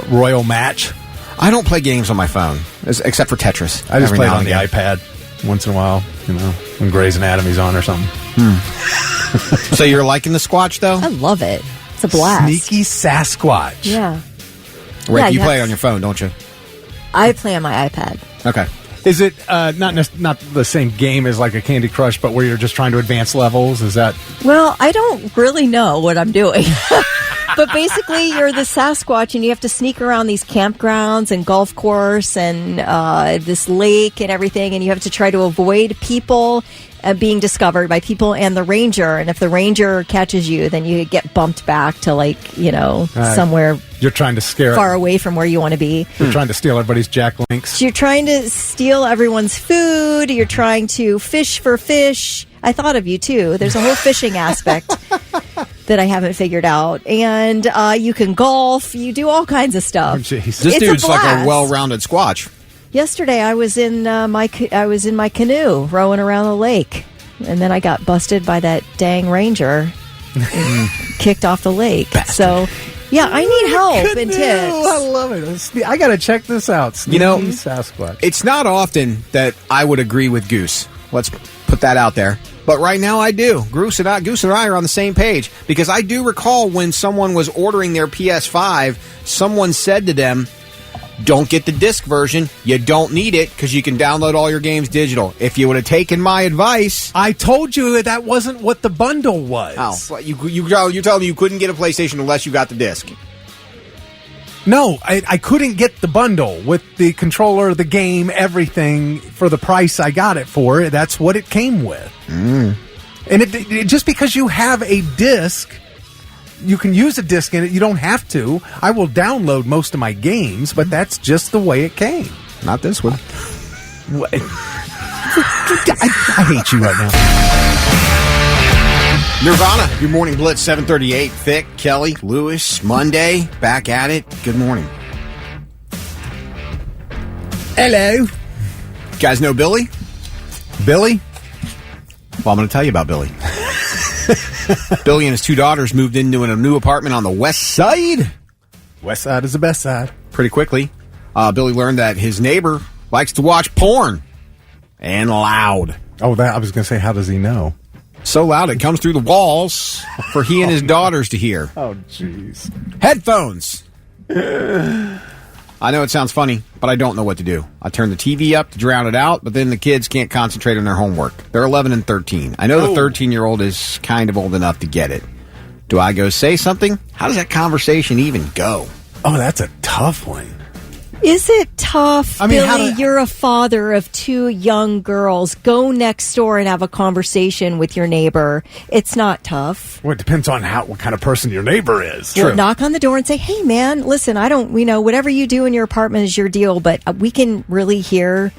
Royal Match. I don't play games on my phone, except for Tetris. I just play it on the iPad once in a while, when Grey's Anatomy's on or something. So you're liking the Squatch, though? I love it. It's a blast. Sneaky Sasquatch. Yeah. Rick, you play on your phone, don't you? I play on my iPad. Okay. Is it not the same game as like a Candy Crush, but where you're just trying to advance levels? Is that? Well, I don't really know what I'm doing. But basically, you're the Sasquatch, and you have to sneak around these campgrounds and golf course and this lake and everything, and you have to try to avoid people being discovered by people and the ranger. And if the ranger catches you, then you get bumped back to somewhere. You're trying to scare far away from where you want to be. You're trying to steal everybody's Jack Links. So you're trying to steal everyone's food. You're trying to fish for fish. I thought of you too. There's a whole fishing aspect that I haven't figured out. And you can golf. You do all kinds of stuff. Oh, this dude's like a well-rounded Squatch. Yesterday, I was in my canoe rowing around the lake, and then I got busted by that dang ranger, and kicked off the lake. Bastard. So, yeah, I need help and tips. I love it. I got to check this out. Sneaky Sasquatch. It's not often that I would agree with Goose. Let's put that out there. But right now I do. Goose and I are on the same page, because I do recall when someone was ordering their PS5, someone said to them, don't get the disc version. You don't need it because you can download all your games digital. If you would have taken my advice... I told you that wasn't what the bundle was. Oh, you told me you couldn't get a PlayStation unless you got the disc. No, I couldn't get the bundle with the controller, the game, everything for the price I got it for. That's what it came with. And it just because you have a disc... You can use a disc in it. You don't have to. I will download most of my games, but that's just the way it came. Not this one. I hate you right now. Nirvana, your morning blitz, 7:38. Thick, Kelly, Lewis, Monday, back at it. Good morning. Hello. You guys know Billy? Billy? Well, I'm going to tell you about Billy. Billy and his two daughters moved into a new apartment on the west side. West side is the best side. Pretty quickly, Billy learned that his neighbor likes to watch porn. And loud. Oh, I was going to say, how does he know? So loud it comes through the walls for he and his daughters to hear. Oh, jeez. Headphones. I know it sounds funny, but I don't know what to do. I turn the TV up to drown it out, but then the kids can't concentrate on their homework. They're 11 and 13. I know the 13-year-old is kind of old enough to get it. Do I go say something? How does that conversation even go? Oh, that's a tough one. Is it tough, Billy? You're a father of two young girls. Go next door and have a conversation with your neighbor. It's not tough. Well, it depends on what kind of person your neighbor is. Well, knock on the door and say, hey, man, listen, whatever you do in your apartment is your deal, but we can really hear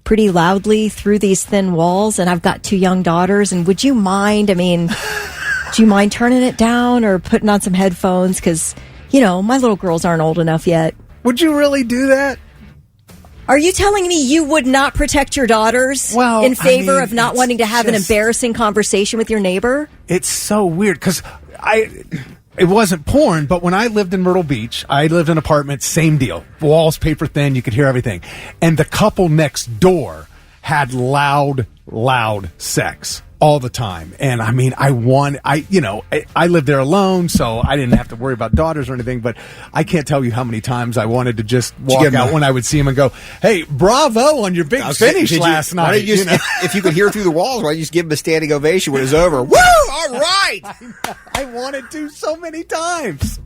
pretty loudly through these thin walls, and I've got two young daughters, and would you mind, do you mind turning it down or putting on some headphones? Because, my little girls aren't old enough yet. Would you really do that? Are you telling me you would not protect your daughters in favor of not wanting to have an embarrassing conversation with your neighbor? It's so weird because it wasn't porn, but when I lived in Myrtle Beach, I lived in an apartment, same deal. Walls paper thin, you could hear everything. And the couple next door had loud sex. all the time. And I mean, I lived there alone, so I didn't have to worry about daughters or anything, but I can't tell you how many times I wanted to just walk out when I would see him and go, hey, bravo on your big finish last night. If you could hear through the walls, why don't you just give him a standing ovation when it was over? Woo! All right! I wanted to so many times.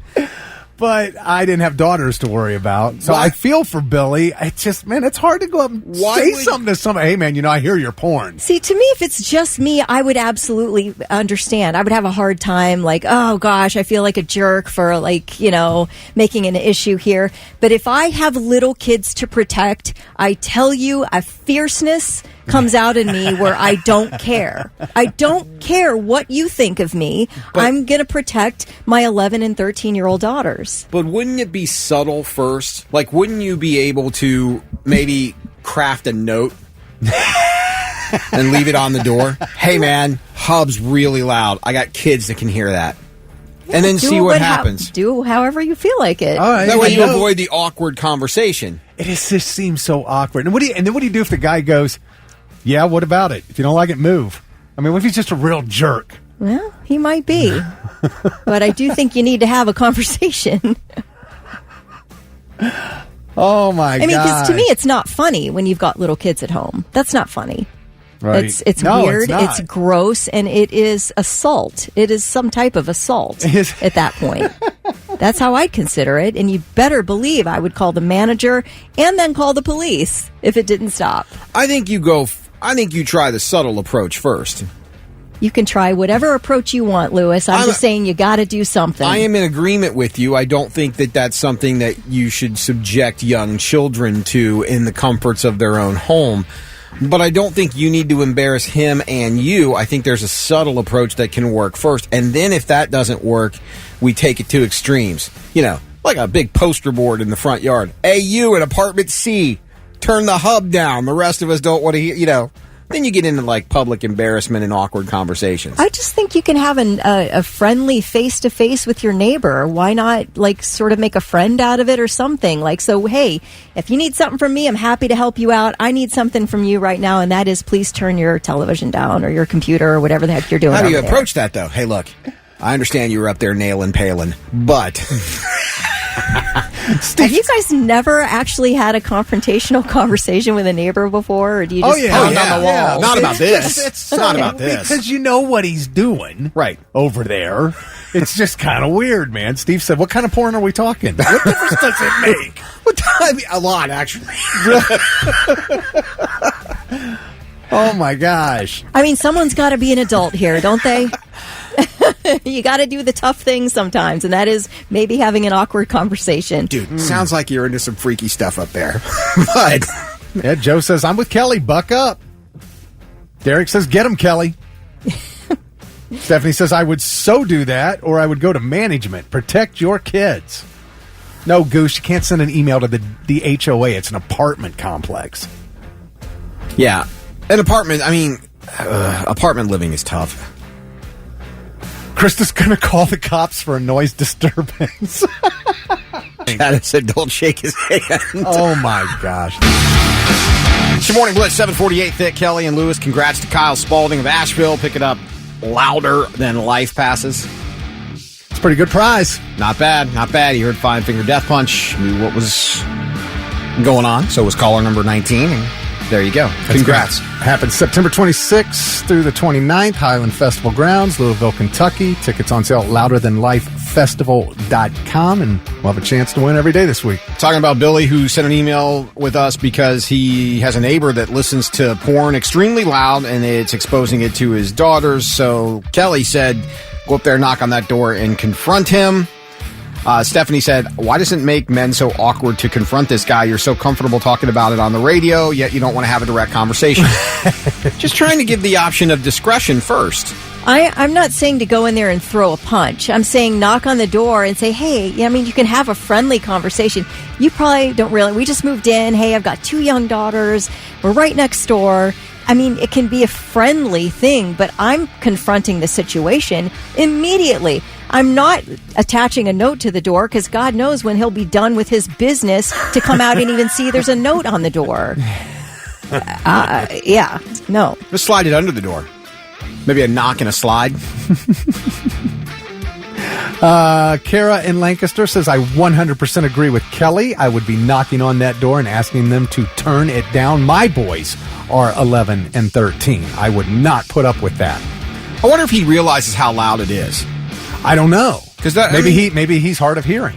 But I didn't have daughters to worry about. So I feel for Billy. It's just, man, it's hard to go up and say something to somebody. Hey, man, I hear your porn. See, to me, if it's just me, I would absolutely understand. I would have a hard time, like, oh, gosh, I feel like a jerk for, making an issue here. But if I have little kids to protect, I tell you, a fierceness comes out in me where I don't care. I don't care what you think of me. I'm going to protect my 11 and 13-year-old daughters. But wouldn't it be subtle first? Like, wouldn't you be able to maybe craft a note and leave it on the door? Hey, man, hub's really loud. I got kids that can hear that. And then see what happens. Do however you feel like it. All right, that way you avoid the awkward conversation. It just seems so awkward. And then what do you do if the guy goes, yeah, what about it? If you don't like it, move. I mean, what if he's just a real jerk? Well, he might be. But I do think you need to have a conversation. Oh, my God. I mean, because to me, it's not funny when you've got little kids at home. That's not funny. Right. It's weird, it's gross, and it is assault. It is some type of assault at that point. That's how I'd consider it, and you better believe I would call the manager and then call the police if it didn't stop. I think you try the subtle approach first. You can try whatever approach you want, Lewis. I'm just saying you got to do something. I am in agreement with you. I don't think that that's something that you should subject young children to in the comforts of their own home. But I don't think you need to embarrass him and you. I think there's a subtle approach that can work first. And then if that doesn't work, we take it to extremes. Like a big poster board in the front yard. Hey, you in apartment C, turn the hub down. The rest of us don't want to hear, Then you get into like public embarrassment and awkward conversations. I just think you can have a friendly face-to-face with your neighbor. Why not sort of make a friend out of it or something? So, hey, if you need something from me, I'm happy to help you out. I need something from you right now, and that is please turn your television down or your computer or whatever the heck you're doing. How do you approach that, though? Hey, look, I understand you were up there nailing Palin, but... Have you guys never actually had a confrontational conversation with a neighbor before, or do you just pound on the wall? Yeah. Not about this. It's not about this. Because you know what he's doing over there. It's just kind of weird, man. Steve said, what kind of porn are we talking? What difference does it make? A lot, actually. Oh, my gosh. I mean, someone's got to be an adult here, don't they? You got to do the tough things sometimes, and that is maybe having an awkward conversation. Dude, sounds like you're into some freaky stuff up there. But yeah, Joe says, I'm with Kelly. Buck up. Derek says, get him, Kelly. Stephanie says, I would so do that, or I would go to management. Protect your kids. No, Goose, you can't send an email to the HOA. It's an apartment complex. Yeah. An apartment, apartment living is tough. Krista's going to call the cops for a noise disturbance. Chad said, don't shake his hand. Oh, my gosh. It's your Morning Blitz, 748 Thick. Kelly and Lewis. Congrats to Kyle Spalding of Asheville. Picking up louder than life passes. It's a pretty good prize. Not bad. Not bad. He heard Five Finger Death Punch. Knew what was going on. So was caller number 19. And there you go. Congrats. Happens September 26th through the 29th, Highland Festival Grounds, Louisville, Kentucky. Tickets on sale at louderthanlifefestival.com, and we'll have a chance to win every day this week. Talking about Billy, who sent an email with us because he has a neighbor that listens to porn extremely loud, and it's exposing it to his daughters. So Kelly said, go up there, knock on that door, and confront him. Stephanie said, why does it make men so awkward to confront this guy? You're so comfortable talking about it on the radio, yet you don't want to have a direct conversation. Just trying to give the option of discretion first. I'm not saying to go in there and throw a punch. I'm saying knock on the door and say, hey, you can have a friendly conversation. You probably don't really. We just moved in. Hey, I've got 2 young daughters. We're right next door. It can be a friendly thing, but I'm confronting the situation immediately. I'm not attaching a note to the door because God knows when he'll be done with his business to come out and even see there's a note on the door. No. Just slide it under the door. Maybe a knock and a slide. Kara in Lancaster says, I 100% agree with Kelly. I would be knocking on that door and asking them to turn it down. My boys are 11 and 13. I would not put up with that. I wonder if he realizes how loud it is. I don't know. Because maybe he's hard of hearing.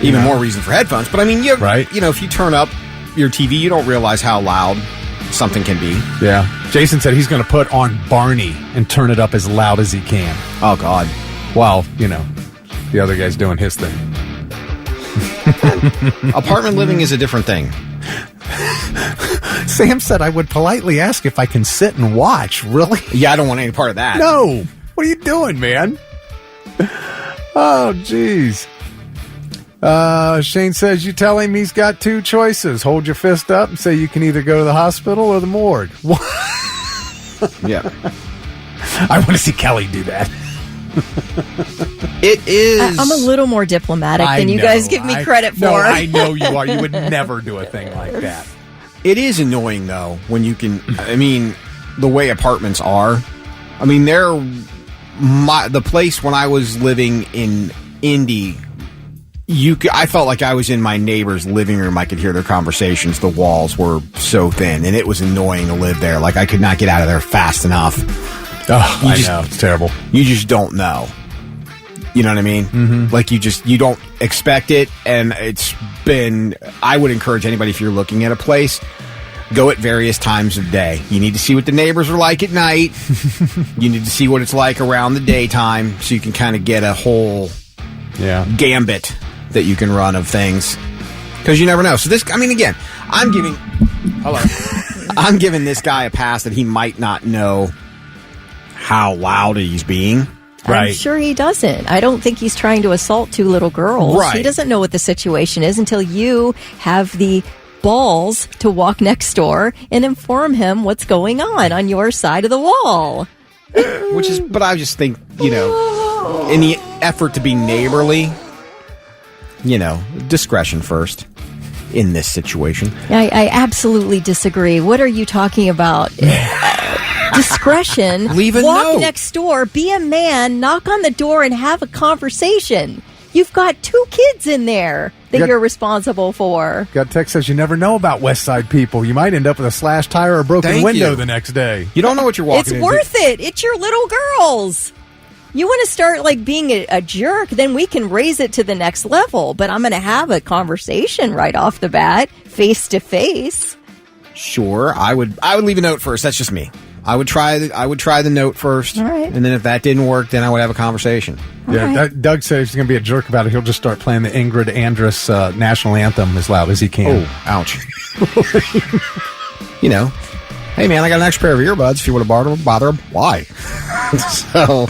Even more reason for headphones. But I mean, if you turn up your TV, you don't realize how loud something can be. Yeah. Jason said he's going to put on Barney and turn it up as loud as he can. Oh, God. While, the other guy's doing his thing. Apartment living is a different thing. Sam said I would politely ask if I can sit and watch. Really? Yeah, I don't want any part of that. No. What are you doing, man? Oh, jeez. Shane says, you tell him he's got two choices. Hold your fist up and say you can either go to the hospital or the morgue. Yeah. I want to see Kelly do that. It is. I'm a little more diplomatic than you guys give me credit for. No, I know you are. You would never do a thing like that. It is annoying, though, when you can... I mean, the way apartments are. I mean, the place when I was living in Indy... I felt like I was in my neighbor's living room. I could hear their conversations. The walls were so thin, and it was annoying to live there. Like, I could not get out of there fast enough. Oh, I know. It's terrible. You just don't know. You know what I mean? Mm-hmm. Like, you don't expect it, and I would encourage anybody, if you're looking at a place, go at various times of day. You need to see what the neighbors are like at night. You need to see what it's like around the daytime, so you can kind of get a whole gambit that you can run of things, because you never know. So again, I'm giving this guy a pass that he might not know how loud he's being. Right. I'm sure he doesn't. I don't think he's trying to assault two little girls. Right. He doesn't know what the situation is until you have the balls to walk next door and inform him what's going on your side of the wall. But I just think, in the effort to be neighborly, discretion first in this situation. I absolutely disagree. What are you talking about? Discretion. Leave a Walk note. next door, be a man, knock on the door and have a conversation. You've got two kids in there that you're responsible for. Got text says you never know about West Side people. You might end up with a slashed tire or a broken window the next day. You don't know what you're walking into. It's worth it. It's your little girls. You want to start being a jerk, then we can raise it to the next level. But I'm going to have a conversation right off the bat, face to face. Sure, I would leave a note first. That's just me. I would try the note first, all right. And then if that didn't work, then I would have a conversation. Doug said he's going to be a jerk about it. He'll just start playing the Ingrid Andress national anthem as loud as he can. Oh, ouch! Hey man, I got an extra pair of earbuds. If you want to bother them, why? So.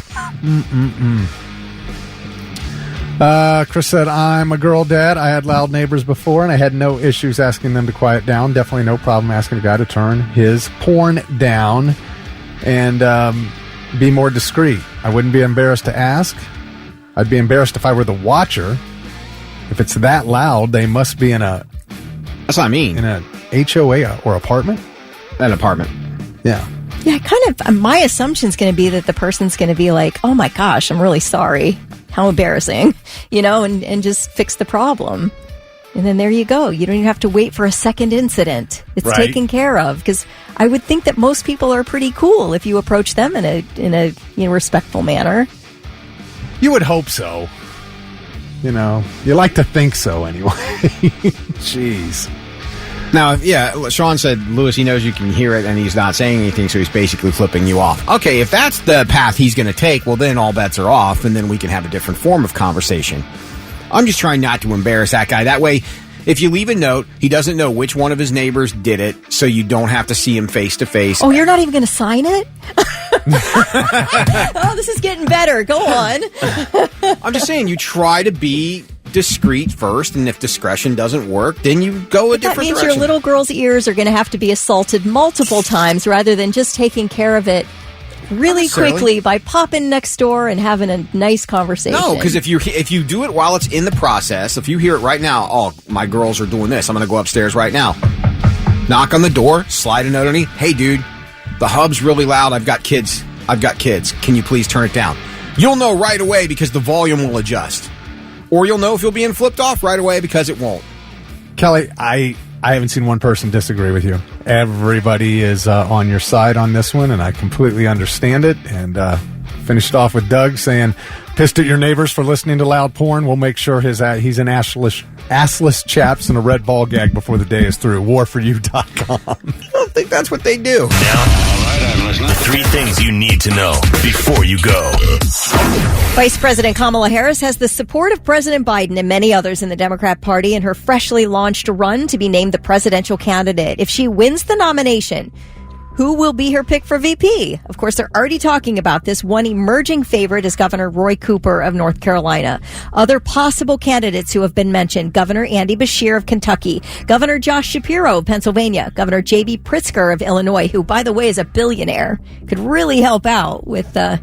Chris said, I'm a girl dad. I had loud neighbors before, and I had no issues asking them to quiet down. Definitely no problem asking a guy to turn his porn down and be more discreet. I wouldn't be embarrassed to ask. I'd be embarrassed if I were the watcher. If it's that loud, they must be in a... That's what I mean. In a HOA or apartment? An apartment. Yeah. Yeah, my assumption's going to be that the person's going to be like, oh my gosh, I'm really sorry. How embarrassing, and just fix the problem. And then there you go. You don't even have to wait for a second incident. It's taken care of, because I would think that most people are pretty cool if you approach them in a respectful manner. You would hope so. You like to think so anyway. Jeez. Now, Sean said, Lewis, he knows you can hear it and he's not saying anything, so he's basically flipping you off. Okay, if that's the path he's going to take, well, then all bets are off, and then we can have a different form of conversation. I'm just trying not to embarrass that guy. That way, if you leave a note, he doesn't know which one of his neighbors did it, so you don't have to see him face to face. Oh, you're not even going to sign it? Oh, this is getting better. Go on. I'm just saying, you try to be discreet first, and if discretion doesn't work, then you go a different direction. That means your little girl's ears are going to have to be assaulted multiple times rather than just taking care of it really quickly by popping next door and having a nice conversation. No, because if you do it while it's in the process, if you hear it right now, oh, my girls are doing this, I'm going to go upstairs right now. Knock on the door, slide a note on me. Hey, dude, The hub's really loud. I've got kids. Can you please turn it down? You'll know right away because the volume will adjust. Or you'll know if you're being flipped off right away because it won't. Kelly, I haven't seen one person disagree with you. Everybody is on your side on this one, and I completely understand it. And finished off with Doug saying, pissed at your neighbors for listening to loud porn. We'll make sure he's an assless chaps and a red ball gag before the day is through. Warforyou.com. I don't think that's what they do. Now, all right, I'm listening. 3 things you need to know before you go. Vice President Kamala Harris has the support of President Biden and many others in the Democrat Party in her freshly launched run to be named the presidential candidate. If she wins the nomination, who will be her pick for VP? Of course, they're already talking about this. One emerging favorite is Governor Roy Cooper of North Carolina. Other possible candidates who have been mentioned: Governor Andy Beshear of Kentucky, Governor Josh Shapiro of Pennsylvania, Governor J.B. Pritzker of Illinois, who, by the way, is a billionaire, could really help out with the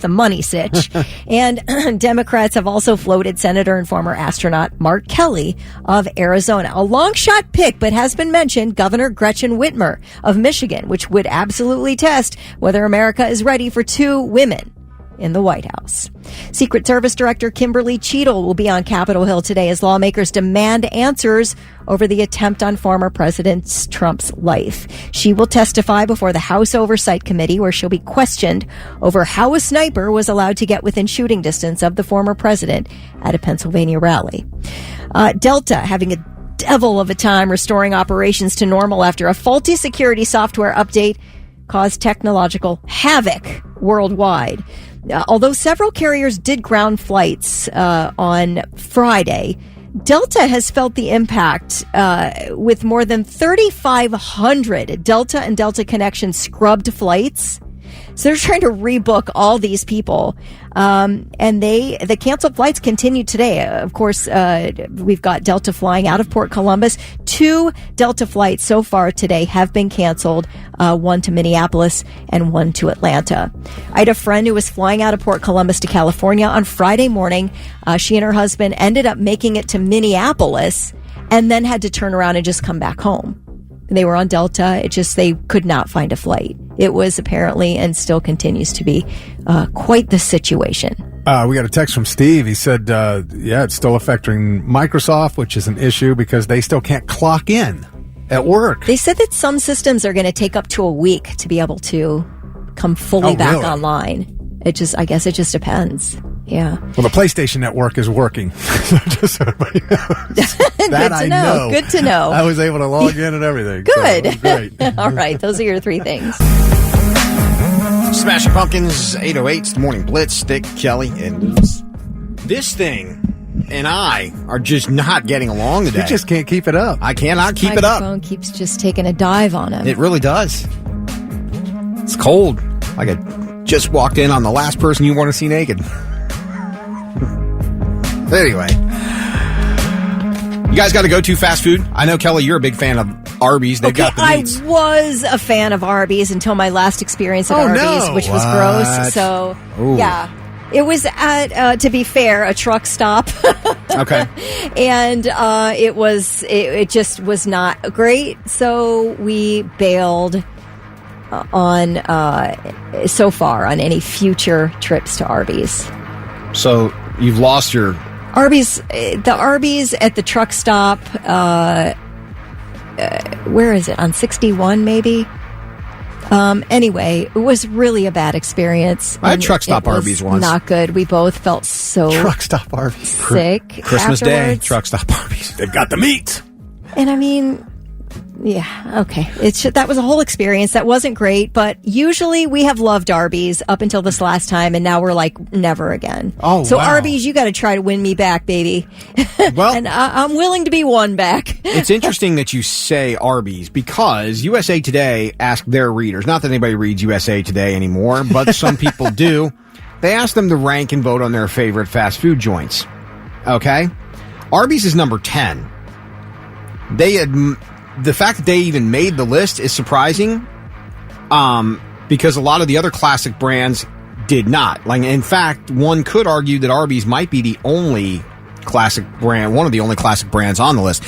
money sitch. And Democrats have also floated Senator and former astronaut Mark Kelly of Arizona. A long shot pick, but has been mentioned, Governor Gretchen Whitmer of Michigan, which would absolutely test whether America is ready for 2 women in the White House. Secret Service Director Kimberly Cheadle will be on Capitol Hill today as lawmakers demand answers over the attempt on former President Trump's life. She will testify before the House Oversight Committee, where she'll be questioned over how a sniper was allowed to get within shooting distance of the former president at a Pennsylvania rally. Delta having a devil of a time restoring operations to normal after a faulty security software update caused technological havoc worldwide. Although several carriers did ground flights on Friday, Delta has felt the impact with more than 3,500 Delta and Delta Connection scrubbed flights. So they're trying to rebook all these people. And the canceled flights continue today. Of course, we've got Delta flying out of Port Columbus. 2 Delta flights so far today have been canceled. One to Minneapolis and one to Atlanta. I had a friend who was flying out of Port Columbus to California on Friday morning. She and her husband ended up making it to Minneapolis and then had to turn around and just come back home. They were on Delta. They could not find a flight. It was apparently and still continues to be quite the situation. We got a text from Steve. He said, it's still affecting Microsoft, which is an issue because they still can't clock in at work. They said that some systems are going to take up to a week to be able to come fully back online. I guess it just depends. Yeah. Well, the PlayStation Network is working. Just so everybody knows. That I know. Good to know. I was able to log in and everything. Good. So great. All right. Those are your 3 things. Smashing Pumpkins, 808, it's the Morning Blitz, Stick, Kelly, and Luz. This thing and I are just not getting along today. You just can't keep it up. I cannot keep it up. The microphone keeps just taking a dive on him. It really does. It's cold. Like I just walked in on the last person you want to see naked. Anyway, you guys got to go to fast food. I know, Kelly, you're a big fan of Arby's. They've got the meats. I was a fan of Arby's until my last experience at Arby's, which was gross. So, yeah. It was at, to be fair, a truck stop. Okay. And it just was not great. So we bailed on so far on any future trips to Arby's. So you've lost your Arby's. The Arby's at the truck stop. Where is it? On 61, maybe. Anyway, it was really a bad experience. I had truck stop Arby's once. Not good. We both felt so truck stop Arby's sick. Christmas afterwards. Day, truck stop Arby's. They've got the meat. And I mean, yeah, okay. That was a whole experience. That wasn't great, but usually we have loved Arby's up until this last time, and now we're like, never again. Oh, so wow. Arby's, you got to try to win me back, baby. Well, and I'm willing to be won back. It's interesting that you say Arby's because USA Today asked their readers, not that anybody reads USA Today anymore, but some people do. They asked them to rank and vote on their favorite fast food joints. Okay? Arby's is number 10. The fact that they even made the list is surprising, because a lot of the other classic brands did not. Like, in fact, one could argue that Arby's might be the only classic brand, one of the only classic brands on the list.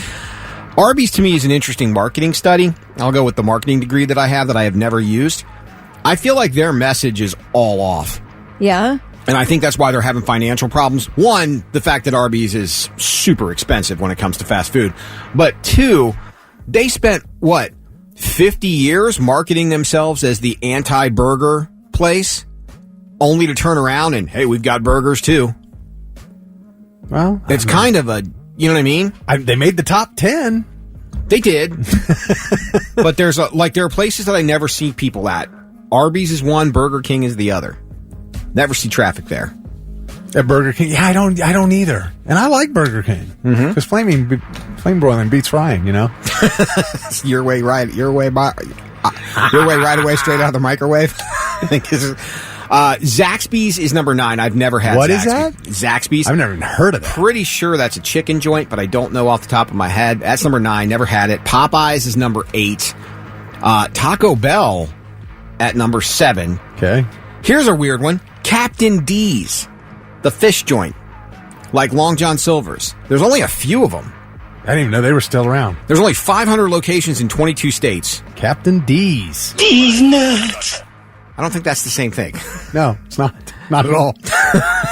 Arby's to me is an interesting marketing study. I'll go with the marketing degree that I have never used. I feel like their message is all off. Yeah? And I think that's why they're having financial problems. One, the fact that Arby's is super expensive when it comes to fast food. But two, they spent, 50 years marketing themselves as the anti-burger place, only to turn around and, hey, we've got burgers too. Well, it's kind of a, you know what I mean? They made the top 10. They did. But there are places that I never see people at. Arby's is one, Burger King is the other. Never see traffic there. At Burger King, yeah, I don't either. And I like Burger King because flame broiling beats frying. You know, your way right away, straight out of the microwave. I think Zaxby's is number 9. I've never had. What Zaxby's. is that? Zaxby's. I've never even heard of that. Pretty sure that's a chicken joint, but I don't know off the top of my head. That's number 9. Never had it. Popeyes is number 8. Taco Bell at number 7. Okay. Here's a weird one. Captain D's, the fish joint, like Long John Silver's. There's only a few of them. I didn't even know they were still around. There's only 500 locations in 22 states. Captain D's. D's nuts. I don't think that's the same thing. No, it's not. Not at all.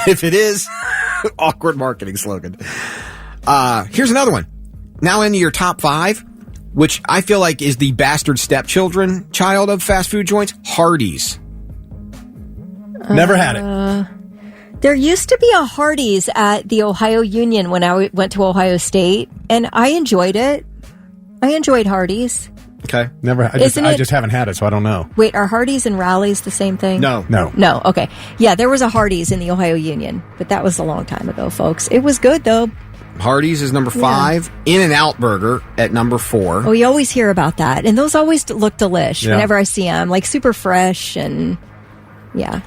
If it is, awkward marketing slogan. Here's another one. Now into your top 5, which I feel like is the bastard stepchildren child of fast food joints, Hardee's. Never had it. There used to be a Hardee's at the Ohio Union when I went to Ohio State, and I enjoyed it. I enjoyed Hardee's. Okay. Never. I just haven't had it, so I don't know. Wait, are Hardee's and Rally's the same thing? No. No, okay. Yeah, there was a Hardee's in the Ohio Union, but that was a long time ago, folks. It was good, though. Hardee's is number 5. In-N-Out Burger at number 4. Oh, you always hear about that, and those always look delish whenever I see them, like super fresh and, yeah.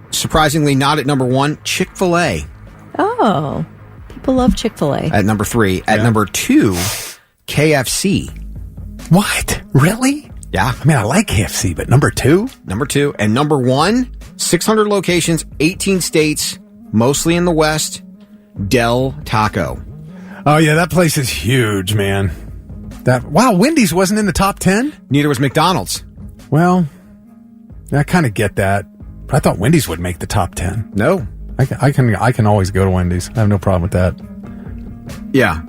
Surprisingly not at number 1, Chick-fil-A. Oh, people love Chick-fil-A. At number 3. At number 2, KFC. What? Really? Yeah. I mean, I like KFC, but number 2? Number 2. And number 1, 600 locations, 18 states, mostly in the West, Del Taco. Oh, yeah, that place is huge, man. Wow, Wendy's wasn't in the top 10? Neither was McDonald's. Well, I kind of get that. But I thought Wendy's would make the top 10. No. I can always go to Wendy's. I have no problem with that. Yeah.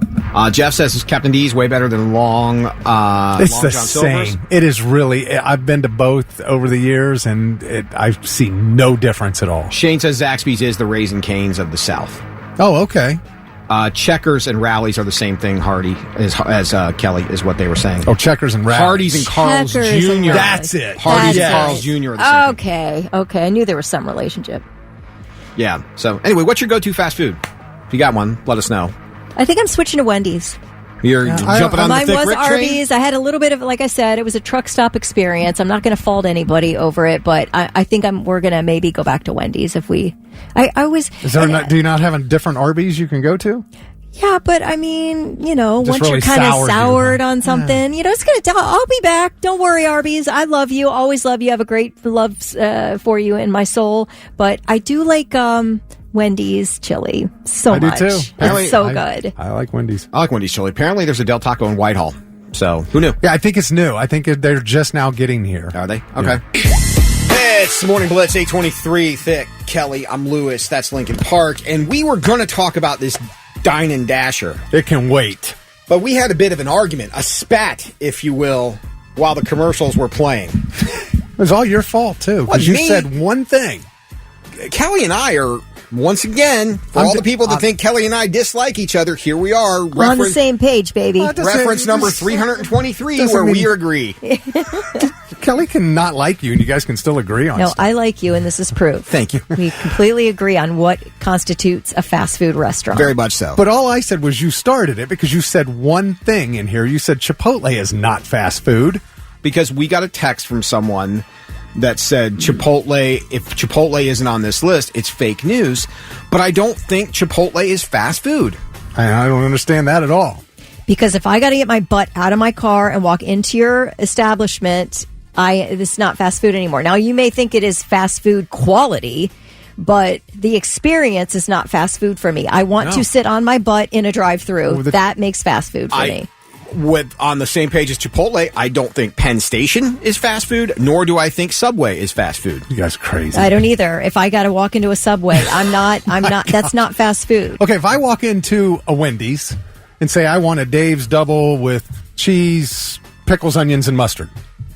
Jeff says Captain D's way better than Long It's Long the John Silver's. same. It is really. I've been to both over the years, and I see no difference at all. Shane says Zaxby's is the Raising Cane's of the South. Oh, okay. Checkers and Rallies are the same thing. Hardy as Kelly is what they were saying. Oh, Checkers and Rallies. Hardee's and Carl's Checkers Jr. and That's it. Hardee's That's and Carl's it. Jr. are the same thing. Okay. I knew there was some relationship. Yeah. So anyway, what's your go-to fast food? If you got one, let us know. I think I'm switching to Wendy's. You're jumping on the Mine thick was Rick train? Arby's. I had a little bit of, like I said, it was a truck stop experience. I'm not going to fault anybody over it, but I think we're going to maybe go back to Wendy's if we. I always. Do you not have a different Arby's you can go to? Yeah, but I mean, once really you're kind of soured on something, it's going to. I'll be back. Don't worry, Arby's. I love you. Always love you. I have a great love for you in my soul. But I do like Wendy's chili so much. I do too. It's so good. I like Wendy's. I like Wendy's chili. Apparently, there's a Del Taco in Whitehall. So who knew? Yeah, I think it's new. I think they're just now getting here. Are they? Okay. Hey, it's Morning Blitz 823. Thick Kelly. I'm Lewis. That's Lincoln Park, and we were going to talk about this Dine and Dasher. It can wait. But we had a bit of an argument, a spat, if you will, while the commercials were playing. It was all your fault, too, because you said one thing. Kelly and I are, once again, for all the people that think Kelly and I dislike each other, here we are. We're on the same page, baby. Reference number 323, where we agree. Kelly can not like you, and you guys can still agree on No, stuff. I like you, and this is proof. Thank you. We completely agree on what constitutes a fast food restaurant. Very much so. But all I said was you started it because you said one thing in here. You said Chipotle is not fast food. Because we got a text from someone that said Chipotle, if Chipotle isn't on this list, it's fake news. But I don't think Chipotle is fast food. I don't understand that at all. Because if I got to get my butt out of my car and walk into your establishment, this is not fast food anymore. Now, you may think it is fast food quality, but the experience is not fast food for me. I want to sit on my butt in a drive-thru. That makes fast food for me. on the same page as Chipotle. I don't think Penn Station is fast food, nor do I think Subway is fast food. You guys are crazy. I don't either. If I got to walk into a Subway, I'm not. That's not fast food. Okay, if I walk into a Wendy's and say I want a Dave's double with cheese, pickles, onions, and mustard,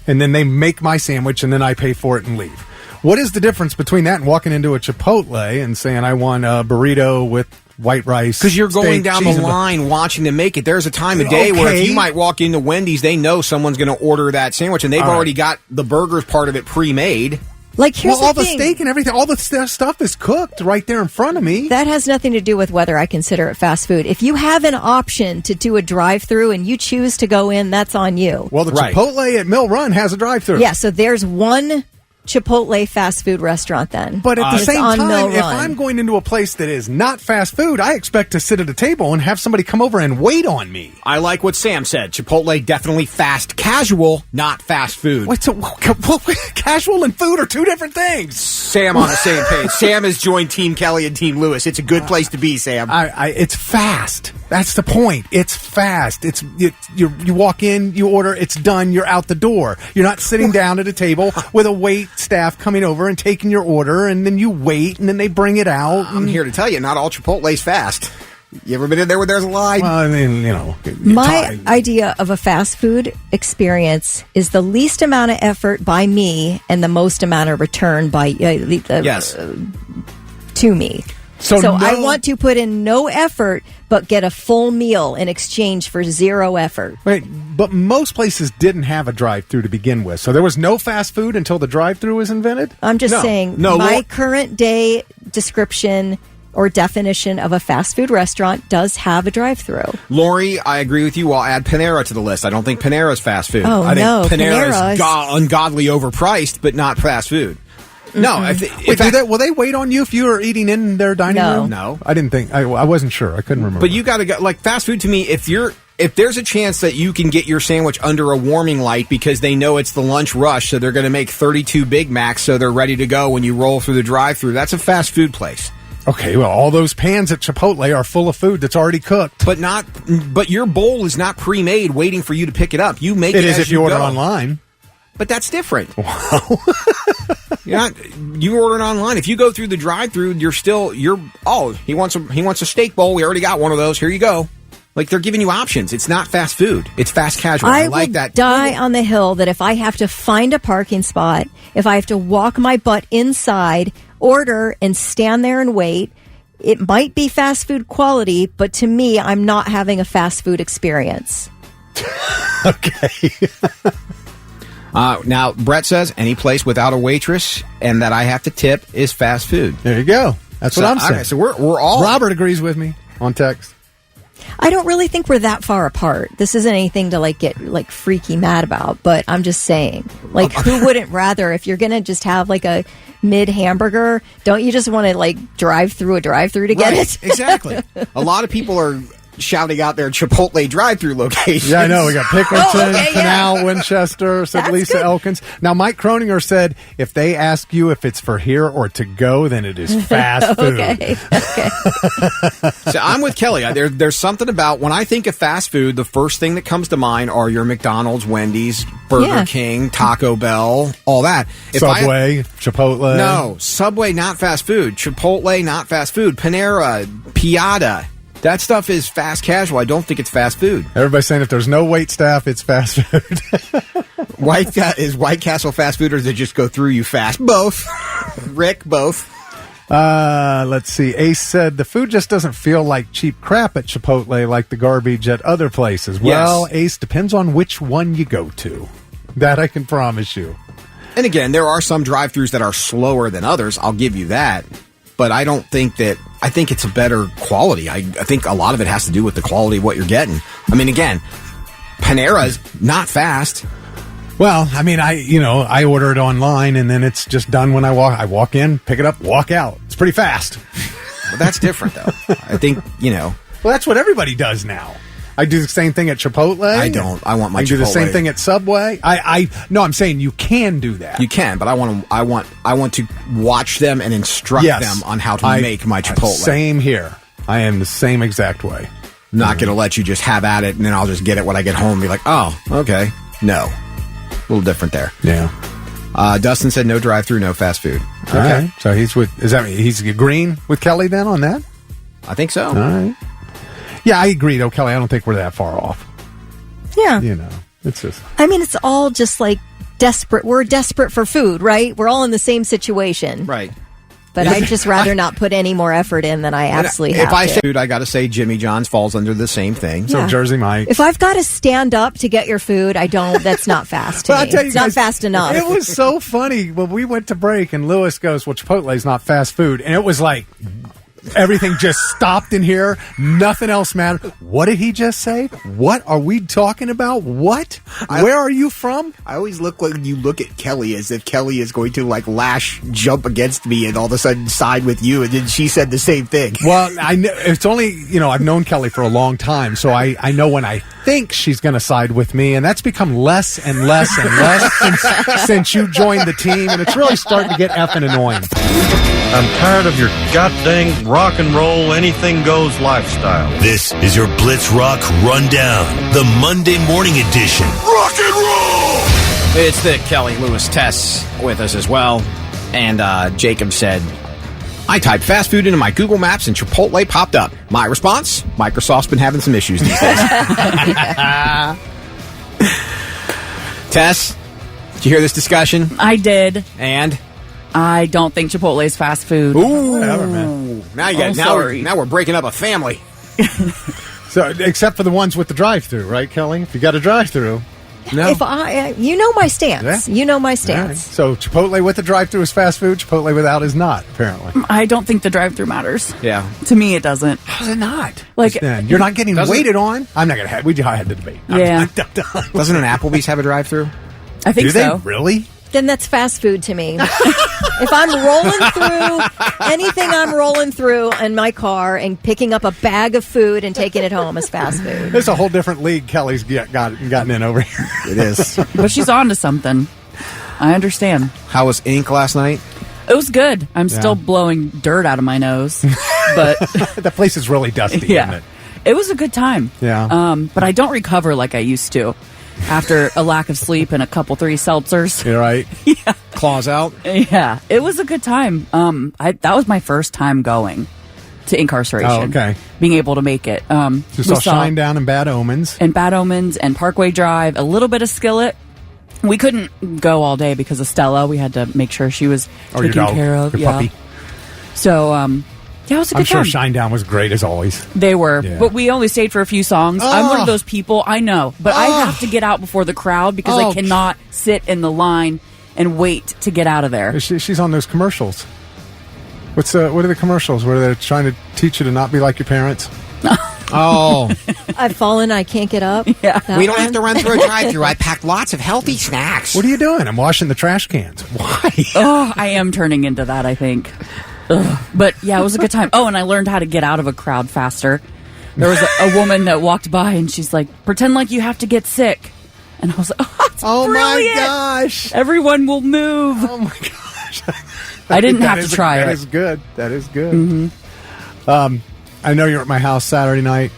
and then they make my sandwich and then I pay for it and leave. What is the difference between that and walking into a Chipotle and saying I want a burrito with white rice? Because you're going steak, down the line watching them make it. There's a time of day where if you might walk into Wendy's, they know someone's going to order that sandwich, and they've already got the burgers part of it pre-made. Like, here's all the the steak and everything, all the stuff is cooked right there in front of me. That has nothing to do with whether I consider it fast food. If you have an option to do a drive-through and you choose to go in, that's on you. Well, the Chipotle at Mill Run has a drive-through. Yeah, so there's one Chipotle fast food restaurant then. But at the same time, if Run. I'm going into a place that is not fast food, I expect to sit at a table and have somebody come over and wait on me. I like what Sam said. Chipotle, definitely fast casual, not fast food. Wait, so casual and food are two different things. Sam on the same page. Sam has joined Team Kelly and Team Lewis. It's a good place to be, Sam. It's fast. That's the point. It's fast. You walk in, you order, it's done, you're out the door. You're not sitting down at a table with a wait staff coming over and taking your order, and then you wait, and then they bring it out. I'm here to tell you, not all Chipotle's fast. You ever been in there where there's a line? Well, I mean, my idea of a fast food experience is the least amount of effort by me and the most amount of return by to me. So I want to put in no effort, but get a full meal in exchange for zero effort. Wait, but most places didn't have a drive-through to begin with, so there was no fast food until the drive-through was invented? I'm just saying, my current day description or definition of a fast food restaurant does have a drive-through. Lori, I agree with you. I'll add Panera to the list. I don't think Panera's fast food. I think Panera's ungodly overpriced, but not fast food. No. Will they wait on you if you are eating in their dining room? No. I didn't think. I wasn't sure. I couldn't remember. But you got to go. Like, fast food to me, if there's a chance that you can get your sandwich under a warming light because they know it's the lunch rush, so they're going to make 32 Big Macs so they're ready to go when you roll through the drive-thru, that's a fast food place. Okay, well, all those pans at Chipotle are full of food that's already cooked. But your bowl is not pre-made waiting for you to pick it up. You make it is as if you order go. online. But that's different. You order it online. If you go through the drive-thru, he wants a steak bowl. We already got one of those. Here you go. Like, they're giving you options. It's not fast food. It's fast casual. I like that. Die on the hill that if I have to find a parking spot, if I have to walk my butt inside, order and stand there and wait, it might be fast food quality, but to me, I'm not having a fast food experience. Okay. Now, Brett says any place without a waitress and that I have to tip is fast food. There you go. That's what I'm saying. Right, so we're all... Robert agrees with me on text. I don't really think we're that far apart. This isn't anything to get freaky mad about, but I'm just saying, who wouldn't rather, if you're going to just have a mid hamburger, don't you just want to drive through a drive-through to get it? Exactly. A lot of people are shouting out their Chipotle drive-through locations. Yeah, I know. We got Pickerington, Canal, Winchester, said That's Lisa good. Elkins. Now, Mike Croninger said, if they ask you if it's for here or to go, then it is fast food. Okay. So I'm with Kelly. There's something about, when I think of fast food, the first thing that comes to mind are your McDonald's, Wendy's, Burger King, Taco Bell, all that. Subway, Chipotle. No, Subway, not fast food. Chipotle, not fast food. Panera, Piata. That stuff is fast casual. I don't think it's fast food. Everybody's saying if there's no wait staff, it's fast food. Is White Castle fast food, or does it just go through you fast? Both. Rick, both. Let's see. Ace said the food just doesn't feel like cheap crap at Chipotle like the garbage at other places. Well, Ace, depends on which one you go to. That I can promise you. And again, there are some drive-thrus that are slower than others. I'll give you that. But I don't think that... I think it's a better quality. I think a lot of it has to do with the quality of what you're getting. I mean, again, Panera's not fast. Well, I mean, I order it online, and then it's just done when I walk. I walk in, pick it up, walk out. It's pretty fast. Well, that's different, though. I think, Well, that's what everybody does now. I do the same thing at Chipotle. I don't. I want my Chipotle. I do the same thing at Subway. No, I'm saying you can do that. You can, but I want to watch them and instruct them on how to make my Chipotle. Same here. I am the same exact way. not going to let you just have at it, and then I'll just get it when I get home and be like, oh, okay. No. A little different there. Yeah. Dustin said no drive-through, no fast food. Okay. So he's agreeing with Kelly then on that? I think so. All right. Yeah, I agree, though, Kelly. I don't think we're that far off. Yeah. It's just... I mean, it's all just like desperate. We're desperate for food, right? We're all in the same situation. Right. But I'd just rather not put any more effort in than I absolutely have If I to. say food, I got to say Jimmy John's falls under the same thing. So Jersey Mike's. If I've got to stand up to get your food, that's not fast to Well, me. I'll tell you It's not guys, fast enough. It was so funny when we went to break and Lewis goes, well, Chipotle's not fast food. And it was like... everything just stopped in here. Nothing else mattered. What did he just say? What are we talking about? What? Where are you from? I always look like you look at Kelly as if Kelly is going to jump against me and all of a sudden side with you. And then she said the same thing. Well, it's only, I've known Kelly for a long time. So I know when I think she's going to side with me. And that's become less and less and less since you joined the team. And it's really starting to get effing annoying. I'm tired of your goddamn rock and roll, anything goes lifestyle. This is your Blitz Rock Rundown, the Monday morning edition. Rock and roll! It's the Kelly Lewis Tess with us as well. And Jacob said, I typed fast food into my Google Maps and Chipotle popped up. My response, Microsoft's been having some issues these days. Tess, did you hear this discussion? I did. And? I don't think Chipotle is fast food. Ooh, whatever, man. Now we're breaking up a family. So, except for the ones with the drive-through, right, Kelly? If you got a drive-through, no. If you know my stance. Yeah. You know my stance. Right. So Chipotle with the drive-through is fast food. Chipotle without is not, apparently. I don't think the drive-through matters. Yeah. To me, it doesn't. How's it not? You're not getting waited on. I'm not going to have. We had the debate. Yeah. Doesn't an Applebee's have a drive-through? I think so. Do they really? Then that's fast food to me. If I'm rolling through anything, I'm rolling through in my car and picking up a bag of food and taking it home as fast food. It's a whole different league Kelly's gotten in over here. It is. But she's on to something. I understand. How was Ink last night? It was good. I'm still blowing dirt out of my nose. But that place is really dusty, yeah. isn't it? It was a good time. Yeah. But I don't recover like I used to. After a lack of sleep and a couple 3 seltzers. You're right. Yeah. Claws out. Yeah. It was a good time. That was my first time going to incarceration. Oh, okay. Being able to make it. You saw Shinedown and Bad Omens. And Bad Omens and Parkway Drive, a little bit of Skillet. We couldn't go all day because of Stella. We had to make sure she was taken care of. Your puppy. So, yeah, it was a good time. I'm sure Shinedown was great as always. They were, but we only stayed for a few songs. I'm one of those people, I know, but I have to get out before the crowd because I cannot sit in the line and wait to get out of there. She's on those commercials. What are the commercials where they're trying to teach you to not be like your parents? I've fallen, I can't get up. Yeah. We don't have to run through a drive-through. I packed lots of healthy snacks. What are you doing? I'm washing the trash cans. Why? I am turning into that, I think. But yeah, it was a good time. And I learned how to get out of a crowd faster. There was a woman that walked by and she's like, pretend like you have to get sick. And I was like, oh brilliant. My gosh. Everyone will move. Oh my gosh. I didn't have to try it. That is good. That is good. Mm-hmm. I know you're at my house Saturday night.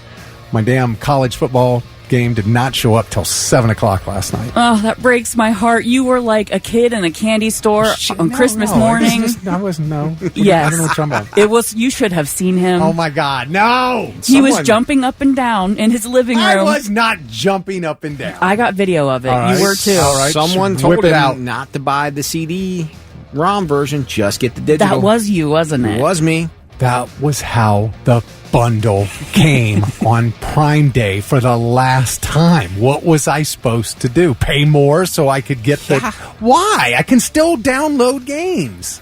My damn college football game did not show up till 7 o'clock last night. Oh, that breaks my heart. You were like a kid in a candy store on Christmas morning. I wasn't, no. Yes. I don't know what you're talking about. It was, you should have seen him. Oh my God, no! He was jumping up and down in his living room. I was not jumping up and down. I got video of it. Right. You were too. All right. Someone told him not to buy the CD-ROM version, just get the digital. That was you, wasn't it? It was me. That was how the bundle came on Prime Day for the last time. What was I supposed to do? Pay more so I could get the... Why? I can still download games.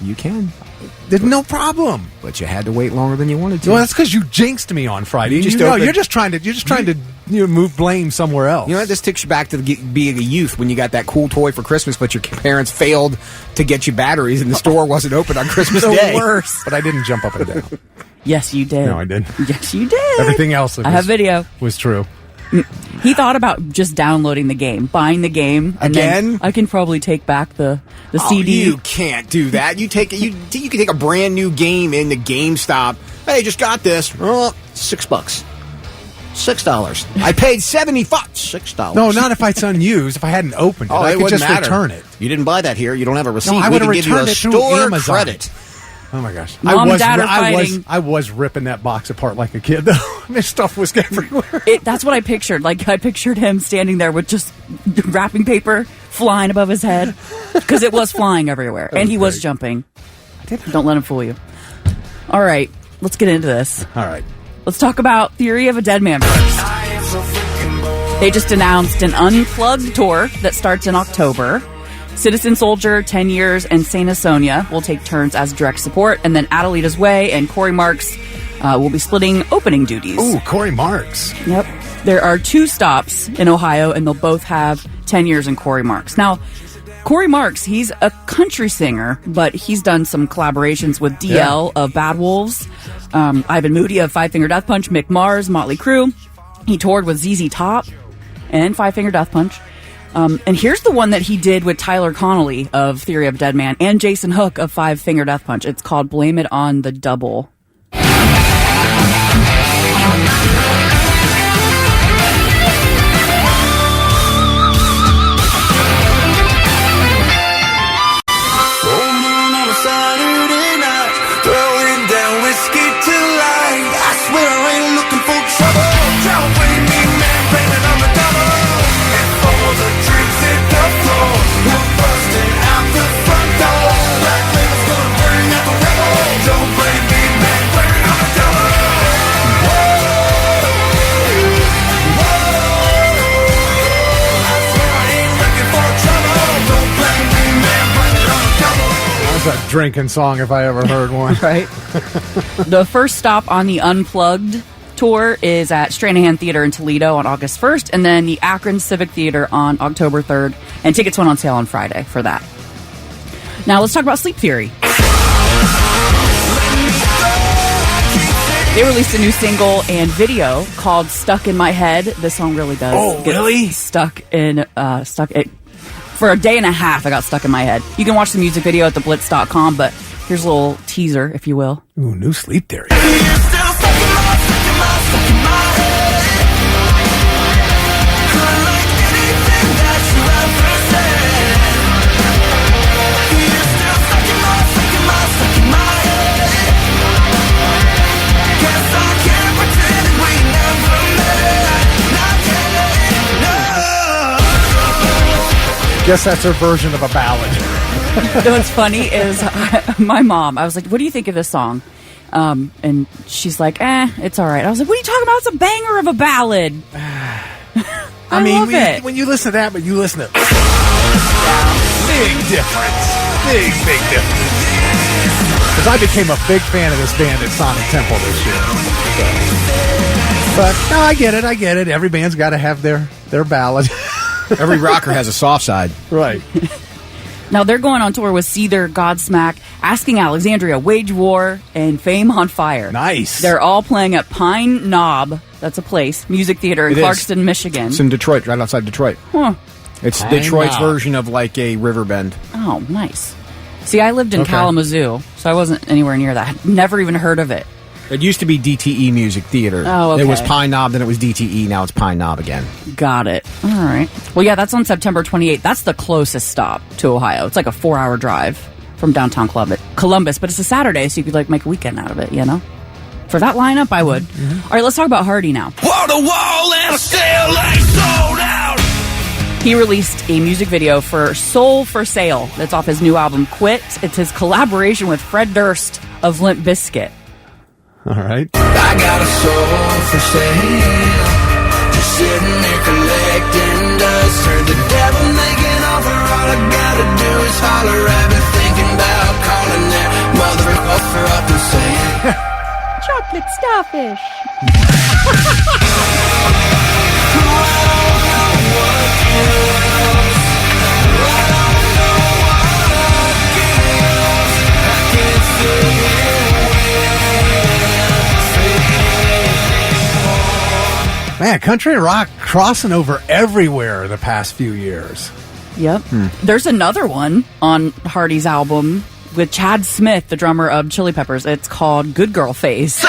You can. There's no problem. But you had to wait longer than you wanted to. Well, that's because you jinxed me on Friday. You're just trying to move blame somewhere else. You know what? This takes you back to being a youth when you got that cool toy for Christmas, but your parents failed to get you batteries and the store wasn't open on Christmas Day. The worst. But I didn't jump up and down. Yes, you did. No, I didn't. Yes, you did. Everything else I have video. Was true. He thought about just downloading the game, buying the game, and again. Then I can probably take back the CD. You can't do that. You can take a brand new game into GameStop. Hey, just got this. $6. $6. I paid $70. $6. No, not if it's unused. If I hadn't opened it, I could just return it. You didn't buy that here. You don't have a receipt. No, I we would have can give you returned a it through store Amazon. credit. Oh my gosh! Mom and Dad are fighting. I was ripping that box apart like a kid. Though this stuff was everywhere. That's what I pictured. Like I pictured him standing there with just wrapping paper flying above his head because it was flying everywhere, and he was jumping. Don't let him fool you. All right, let's get into this. All right, let's talk about Theory of a Deadman first. They just announced an unplugged tour that starts in October. Citizen Soldier, 10 Years, and Saint Sonia will take turns as direct support, and then Adelita's Way and Corey Marks will be splitting opening duties. Ooh, Corey Marks. Yep. There are 2 stops in Ohio, and they'll both have 10 Years and Corey Marks. Now, Corey Marks, he's a country singer, but he's done some collaborations with DL of Bad Wolves, Ivan Moody of Five Finger Death Punch, Mick Mars, Motley Crue. He toured with ZZ Top and Five Finger Death Punch. And here's the one that he did with Tyler Connolly of Theory of Deadman and Jason Hook of Five Finger Death Punch. It's called Blame It on the Double. A drinking song if I ever heard one. Right. The first stop on the Unplugged tour is at Stranahan Theater in Toledo on August 1st, and then the Akron Civic Theater on October 3rd, and tickets went on sale on Friday for that. Now let's talk about Sleep Theory. They released a new single and video called Stuck in My Head. This song really does get stuck in for a day and a half. I got stuck in my head. You can watch the music video at theblitz.com, but here's a little teaser, if you will. Ooh, new Sleep Theory. Guess that's her version of a ballad. You know what's funny is my mom, I was like, what do you think of this song? And she's like, it's all right. I was like, what are you talking about? It's a banger of a ballad. I mean, love it. When you listen to that, but you listen to big difference. Big difference. Because I became a big fan of this band at Sonic Temple this year. But no, I get it. Every band's got to have their ballad. Every rocker has a soft side. Right. Now they're going on tour with Seether, Godsmack, Asking Alexandria, Wage War, and Fame on Fire. Nice. They're all playing at Pine Knob. That's a place. Music Theater in Clarkston, Michigan. It's in Detroit, right outside Detroit. Huh. It's Detroit's version of like a Riverbend. Oh, nice. See, I lived in Kalamazoo, so I wasn't anywhere near that. I'd never even heard of it. It used to be DTE Music Theater. Oh, okay. It was Pine Knob, then it was DTE, now it's Pine Knob again. Got it. All right. Well, yeah, that's on September 28th. That's the closest stop to Ohio. It's like a 4-hour drive from downtown Columbus, but it's a Saturday, so you could like make a weekend out of it, you know? For that lineup, I would. Mm-hmm. All right, let's talk about Hardy now. Wall to wall and still ain't sold out. He released a music video for Soul for Sale. That's off his new album, Quit. It's his collaboration with Fred Durst of Limp Bizkit. All right. I got a soul for sale. Just sitting there collecting dust. Heard the devil making offer. All I gotta do is holler at me, thinking about calling that motherfucker up and saying, chocolate starfish. Man, country and rock crossing over everywhere the past few years. Yep. There's another one on Hardy's album with Chad Smith, the drummer of Chili Peppers. It's called Good Girl Phase.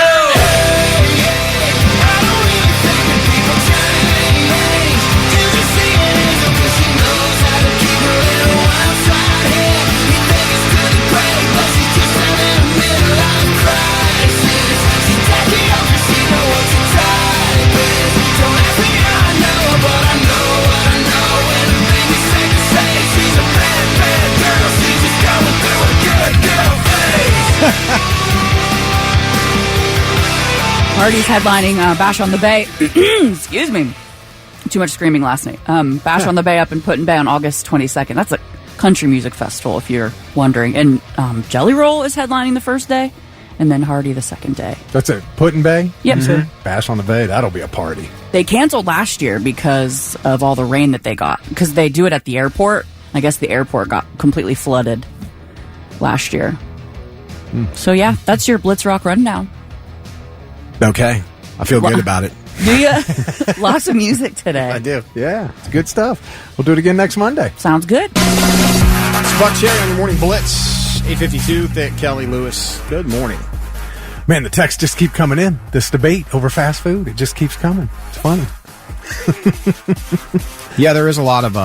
Hardy's headlining Bash on the Bay. Excuse me. Too much screaming last night. Bash on the Bay up in Put-in-Bay on August 22nd. That's a country music festival, if you're wondering. And Jelly Roll is headlining the first day, and then Hardy the second day. That's it. Put-in-Bay? Yep. Mm-hmm. Bash on the Bay. That'll be a party. They canceled last year because of all the rain that they got. Because they do it at the airport. I guess the airport got completely flooded last year. So, yeah, that's your Blitz Rock Rundown. Okay. I feel good about it. Do you? Lots of music today. I do. Yeah, it's good stuff. We'll do it again next Monday. Sounds good. It's Buck Cherry on your Morning Blitz. 8:52, Thick, Kelly, Lewis. Good morning. Man, the texts just keep coming in. This debate over fast food, it just keeps coming. It's funny. Yeah, there is a lot of...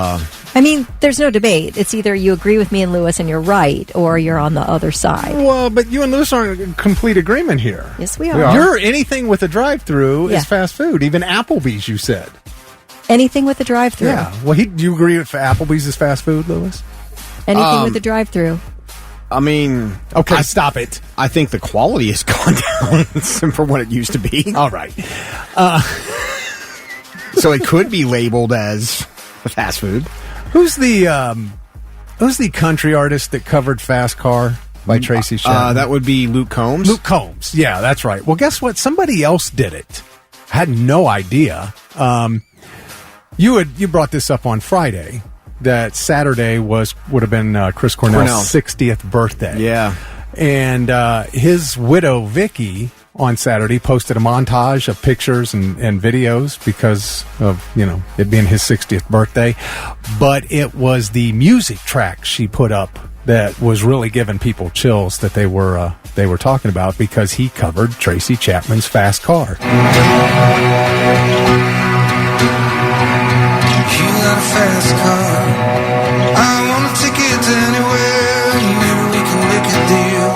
I mean, there's no debate. It's either you agree with me and Lewis and you're right, or you're on the other side. Well, but you and Lewis are in complete agreement here. Yes, we are. You're anything with a drive-through is fast food. Even Applebee's, you said. Anything with a drive-through. Yeah. Well, do you agree with Applebee's is fast food, Lewis? Anything with a drive-through. I mean... Okay, stop it. I think the quality has gone down from what it used to be. All right. So it could be labeled as fast food. Who's the country artist that covered Fast Car by Tracy Chapman? That would be Luke Combs. Luke Combs. Yeah, that's right. Well, guess what? Somebody else did it. I had no idea. You brought this up on Friday that Saturday would have been Chris Cornell's 60th birthday. Yeah. And his widow, Vicky, on Saturday posted a montage of pictures and videos because of, it being his 60th birthday. But it was the music track she put up that was really giving people chills that they were talking about because he covered Tracy Chapman's Fast Car. You got a fast car. I want a ticket to anywhere. Maybe we can make a deal.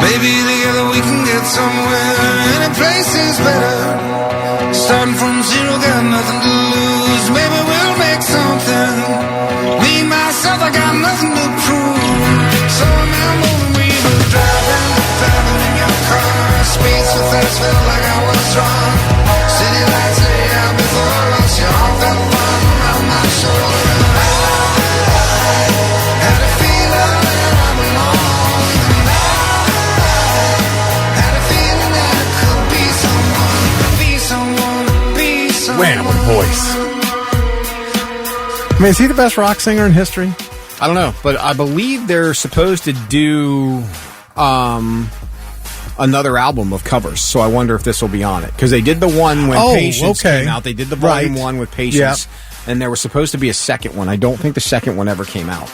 Maybe together we can get somewhere. Any place is better. Starting from zero, got nothing to lose. Maybe we'll make something. Me, myself, I got nothing to prove. So remember when we were driving in your car. Speed so fast, felt like I was drunk. City lights lay out before us. You off that one around my shoulder. I had a feeling that I belonged. Had a feeling that I could be someone. Man, what a voice. I mean, is he the best rock singer in history? I don't know, but I believe they're supposed to do another album of covers, so I wonder if this will be on it. Because they did the one when Patience came out. They did the volume one with Patience, and there was supposed to be a second one. I don't think the second one ever came out.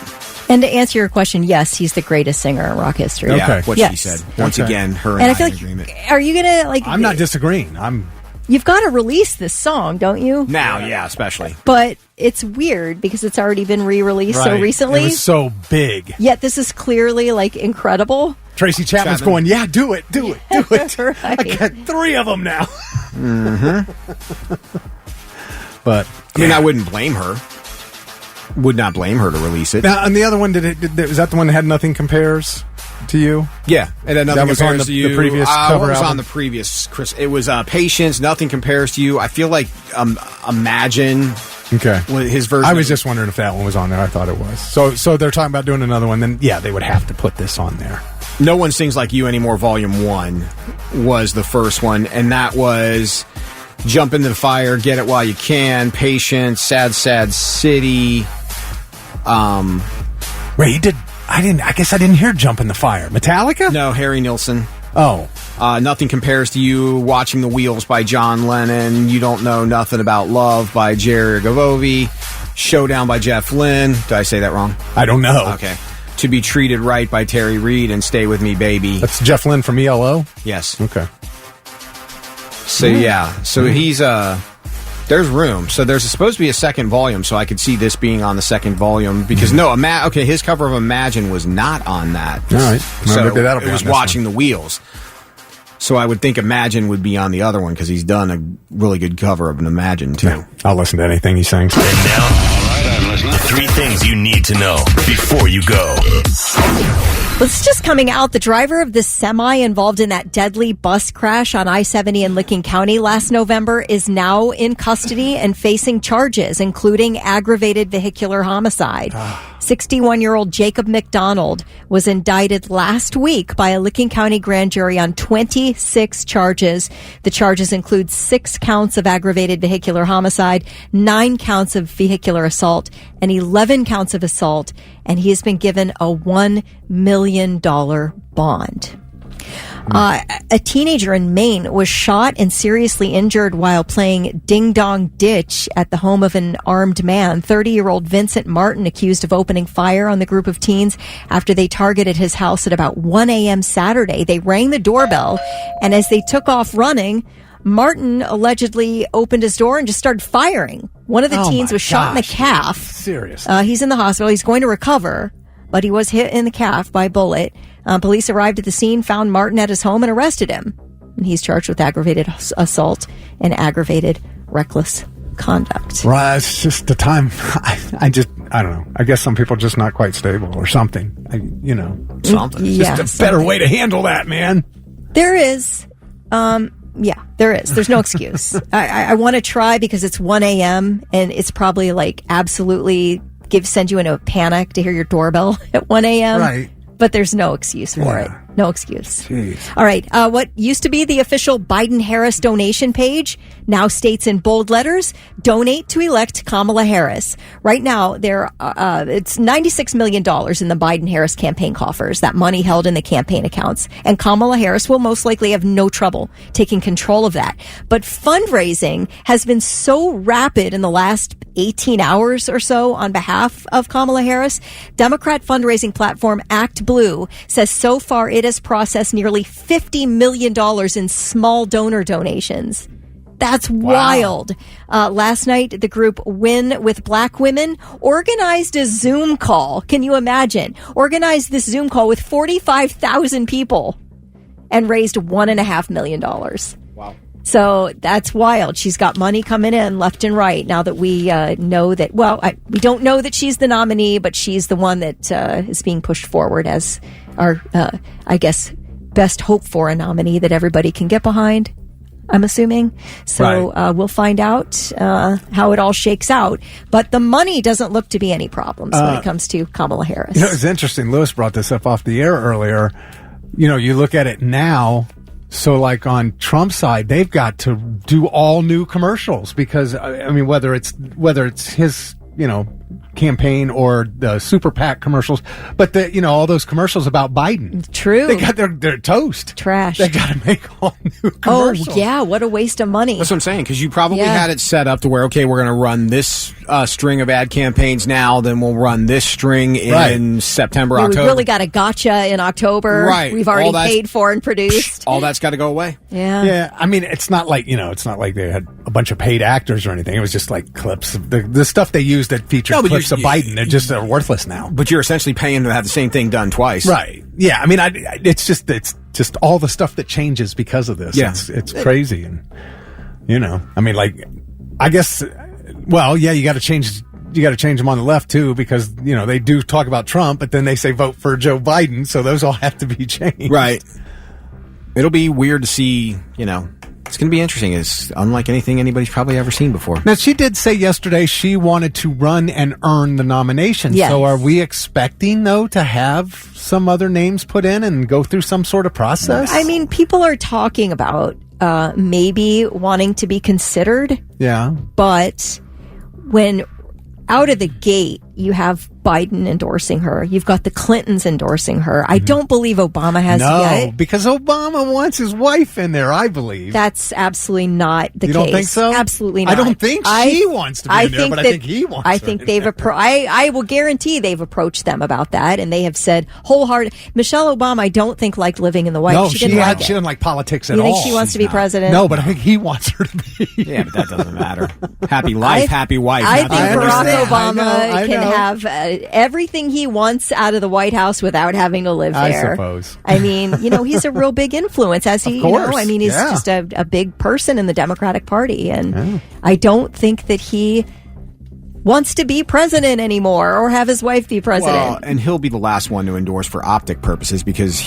And to answer your question, yes, he's the greatest singer in rock history. Yeah, what she said. Once again, her and I feel like, agreement. Are you going to, like... I'm not disagreeing. You've got to release this song, don't you? Now, yeah, especially. But it's weird because it's already been re-released so recently. It was so big. Yet this is clearly, like, incredible. Tracy Chapman's going, yeah, do it. Right. I got 3 of them now. But, I mean, I wouldn't blame her. Would not blame her to release it. Now, and the other one, was that the one that had Nothing Compares to You? Yeah, and then Nothing Compares to You. The previous cover what was album? on the previous, Chris? It was Patience, Nothing Compares to You. I feel like Imagine. Okay. His version. I was just wondering if that one was on there. I thought it was. So they're talking about doing another one. Then, yeah, they would have to put this on there. No One Sings Like You Anymore, Volume 1 was the first one, and that was Jump into the Fire, Get It While You Can, Patience, Sad, Sad City. Wait, he did... I guess I didn't hear Jump in the Fire. Metallica? No, Harry Nilsson. Oh. Nothing Compares to You, Watching the Wheels by John Lennon, You Don't Know Nothing About Love by Jerry Gavovi, Showdown by Jeff Lynne. Did I say that wrong? I don't know. Okay. To Be Treated Right by Terry Reid and Stay With Me Baby. That's Jeff Lynne from ELO? Yes. Okay. So, yeah. So he's... There's room. So there's supposed to be a second volume, so I could see this being on the second volume. Because, his cover of Imagine was not on that. All right. So it was Watching the Wheels. So I would think Imagine would be on the other one, because he's done a really good cover of an Imagine, too. Yeah. I'll listen to anything he sings. And now, 3 things you need to know before you go. It's just coming out. The driver of the semi involved in that deadly bus crash on I-70 in Licking County last November is now in custody and facing charges, including aggravated vehicular homicide. 61-year-old Jacob McDonald was indicted last week by a Licking County grand jury on 26 charges. The charges include 6 counts of aggravated vehicular homicide, 9 counts of vehicular assault, and 11 counts of assault, and he has been given a $1 million bond. A teenager in Maine was shot and seriously injured while playing Ding Dong Ditch at the home of an armed man. 30-year-old Vincent Martin accused of opening fire on the group of teens after they targeted his house at about 1 a.m. Saturday. They rang the doorbell, and as they took off running, Martin allegedly opened his door and just started firing. One of the teens was shot in the calf. Seriously. He's in the hospital. He's going to recover, but he was hit in the calf by a bullet. Police arrived at the scene, found Martin at his home, and arrested him. And he's charged with aggravated assault and aggravated reckless conduct. Right, it's just the time. I don't know. I guess some people are just not quite stable or something. Something. Yeah, just a better way to handle that, man. There is. Yeah, there is. There's no excuse. I want to try because it's 1 a.m. and it's probably like absolutely send you into a panic to hear your doorbell at 1 a.m. Right. But there's no excuse for it. No excuse. Jeez. All right. What used to be the official Biden-Harris donation page now states in bold letters, donate to elect Kamala Harris. Right now, it's $96 million in the Biden-Harris campaign coffers, that money held in the campaign accounts. And Kamala Harris will most likely have no trouble taking control of that. But fundraising has been so rapid in the last 18 hours or so on behalf of Kamala Harris. Democrat fundraising platform Act Blue says so far it has processed nearly $50 million in small donor donations. That's wild. Last night, the group Win with Black Women organized a Zoom call. Can you imagine? Organized this Zoom call with 45,000 people and raised $1.5 million. Wow. So that's wild. She's got money coming in left and right now that we know that, we don't know that she's the nominee, but she's the one that is being pushed forward as our, best hope for a nominee that everybody can get behind, I'm assuming. So we'll find out how it all shakes out. But the money doesn't look to be any problems when it comes to Kamala Harris. It's interesting. Lewis brought this up off the air earlier. You look at it now. So, like on Trump's side, they've got to do all new commercials because, whether it's his, campaign or the Super PAC commercials, but all those commercials about Biden. True. They got their toast. Trash. They got to make all new commercials. Oh, yeah. What a waste of money. That's what I'm saying, because you probably had it set up to where, okay, we're going to run this string of ad campaigns now, then we'll run this string in September, October. We really got a gotcha in October. Right. We've already paid for and produced. All that's got to go away. Yeah. Yeah. It's not like, they had a bunch of paid actors or anything. It was just like clips of the stuff they used that featured clips of Biden. They're worthless now. But you're essentially paying to have the same thing done twice. Right. Yeah. It's just all the stuff that changes because of this. Yeah. It's crazy. And, I guess, you got to change. You got to change them on the left too, because they do talk about Trump, but then they say vote for Joe Biden, so those all have to be changed. Right. It'll be weird to see. It's going to be interesting. It's unlike anything anybody's probably ever seen before. Now, she did say yesterday she wanted to run and earn the nomination. Yes. So are we expecting, though, to have some other names put in and go through some sort of process? People are talking about maybe wanting to be considered. Yeah. But when out of the gate, you have Biden endorsing her. You've got the Clintons endorsing her. I don't believe Obama has yet. No, because Obama wants his wife in there, I believe. That's absolutely not the case. You don't think so? Absolutely not. I don't think she wants to be in there, but I think he wants I think they've I will guarantee they've approached them about that, and they have said wholehearted. Michelle Obama, I don't think liked living in the White House. She didn't like politics at all. You think she wants to be president? No, but I think he wants her to be. Yeah, but that doesn't matter. Happy life, happy wife. I think Barack Obama can know. have everything he wants out of the White House without having to live there. I suppose. He's a real big influence, as he, he's just a big person in the Democratic Party. And I don't think that he wants to be president anymore or have his wife be president. Well, and he'll be the last one to endorse for optic purposes because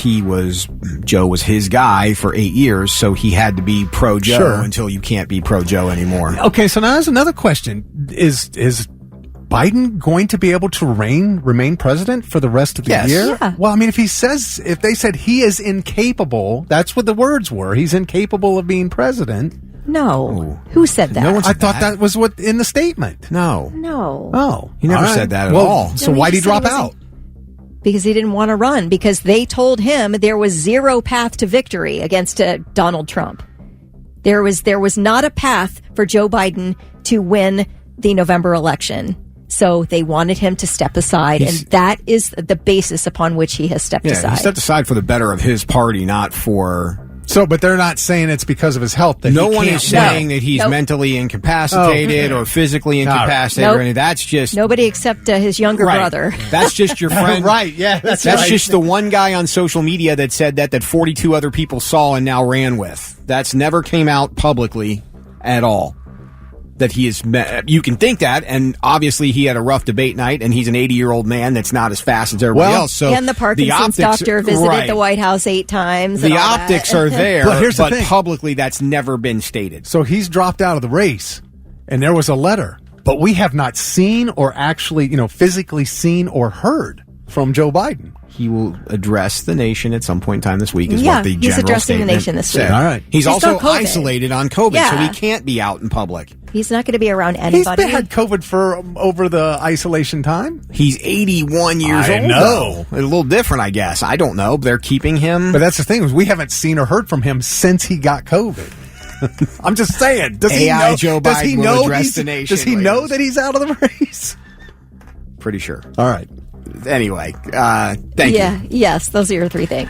Joe was his guy for 8 years, so he had to be pro-Joe until you can't be pro-Joe anymore. Okay, so now there's another question. Is Biden going to be able to remain president for the rest of the year? Yeah. Well, I mean, if they said he is incapable, that's what the words were. He's incapable of being president. No. Who said that? No one I thought that was what in the statement. No. Oh. He never said that at all. So No, why'd he just said drop it out? Because he didn't want to run, because they told him there was zero path to victory against Donald Trump. There was not a path for Joe Biden to win the November election. So they wanted him to step aside, and that is the basis upon which he has stepped aside. He stepped aside for the better of his party, not for... So, but they're not saying it's because of his health that no he one can't is saying that he's mentally incapacitated or physically incapacitated or anything. That's just... Nobody except his younger brother. That's just your friend. Right, yeah. That's just the one guy on social media that said that 42 other people saw and now ran with. That's never came out publicly at all. That he is, you can think that, and obviously he had a rough debate night, and he's an 80-year-old man that's not as fast as everybody else. So and the Parkinson's doctor visited the White House 8 times. The optics are there, but here's the thing. Publicly that's never been stated. So he's dropped out of the race, and there was a letter, but we have not seen or actually, physically seen or heard from Joe Biden. He will address the nation at some point in time this week, is Yeah, what the he's general addressing the statement nation this week. said. All right. He's also got COVID. isolated on COVID, so Yeah. he can't be out in public. He's not going to be around anybody. He's had COVID for over the isolation time. He's 81 years I old. know. A little different, I guess. I don't know. They're keeping him. But that's the thing, is we haven't seen or heard from him since he got COVID. I'm just saying. Does he know? Joe Biden will address the nation. Does he know that he's out of the race? Pretty sure. All right. Anyway, thank you. Yes, those are your 3 things.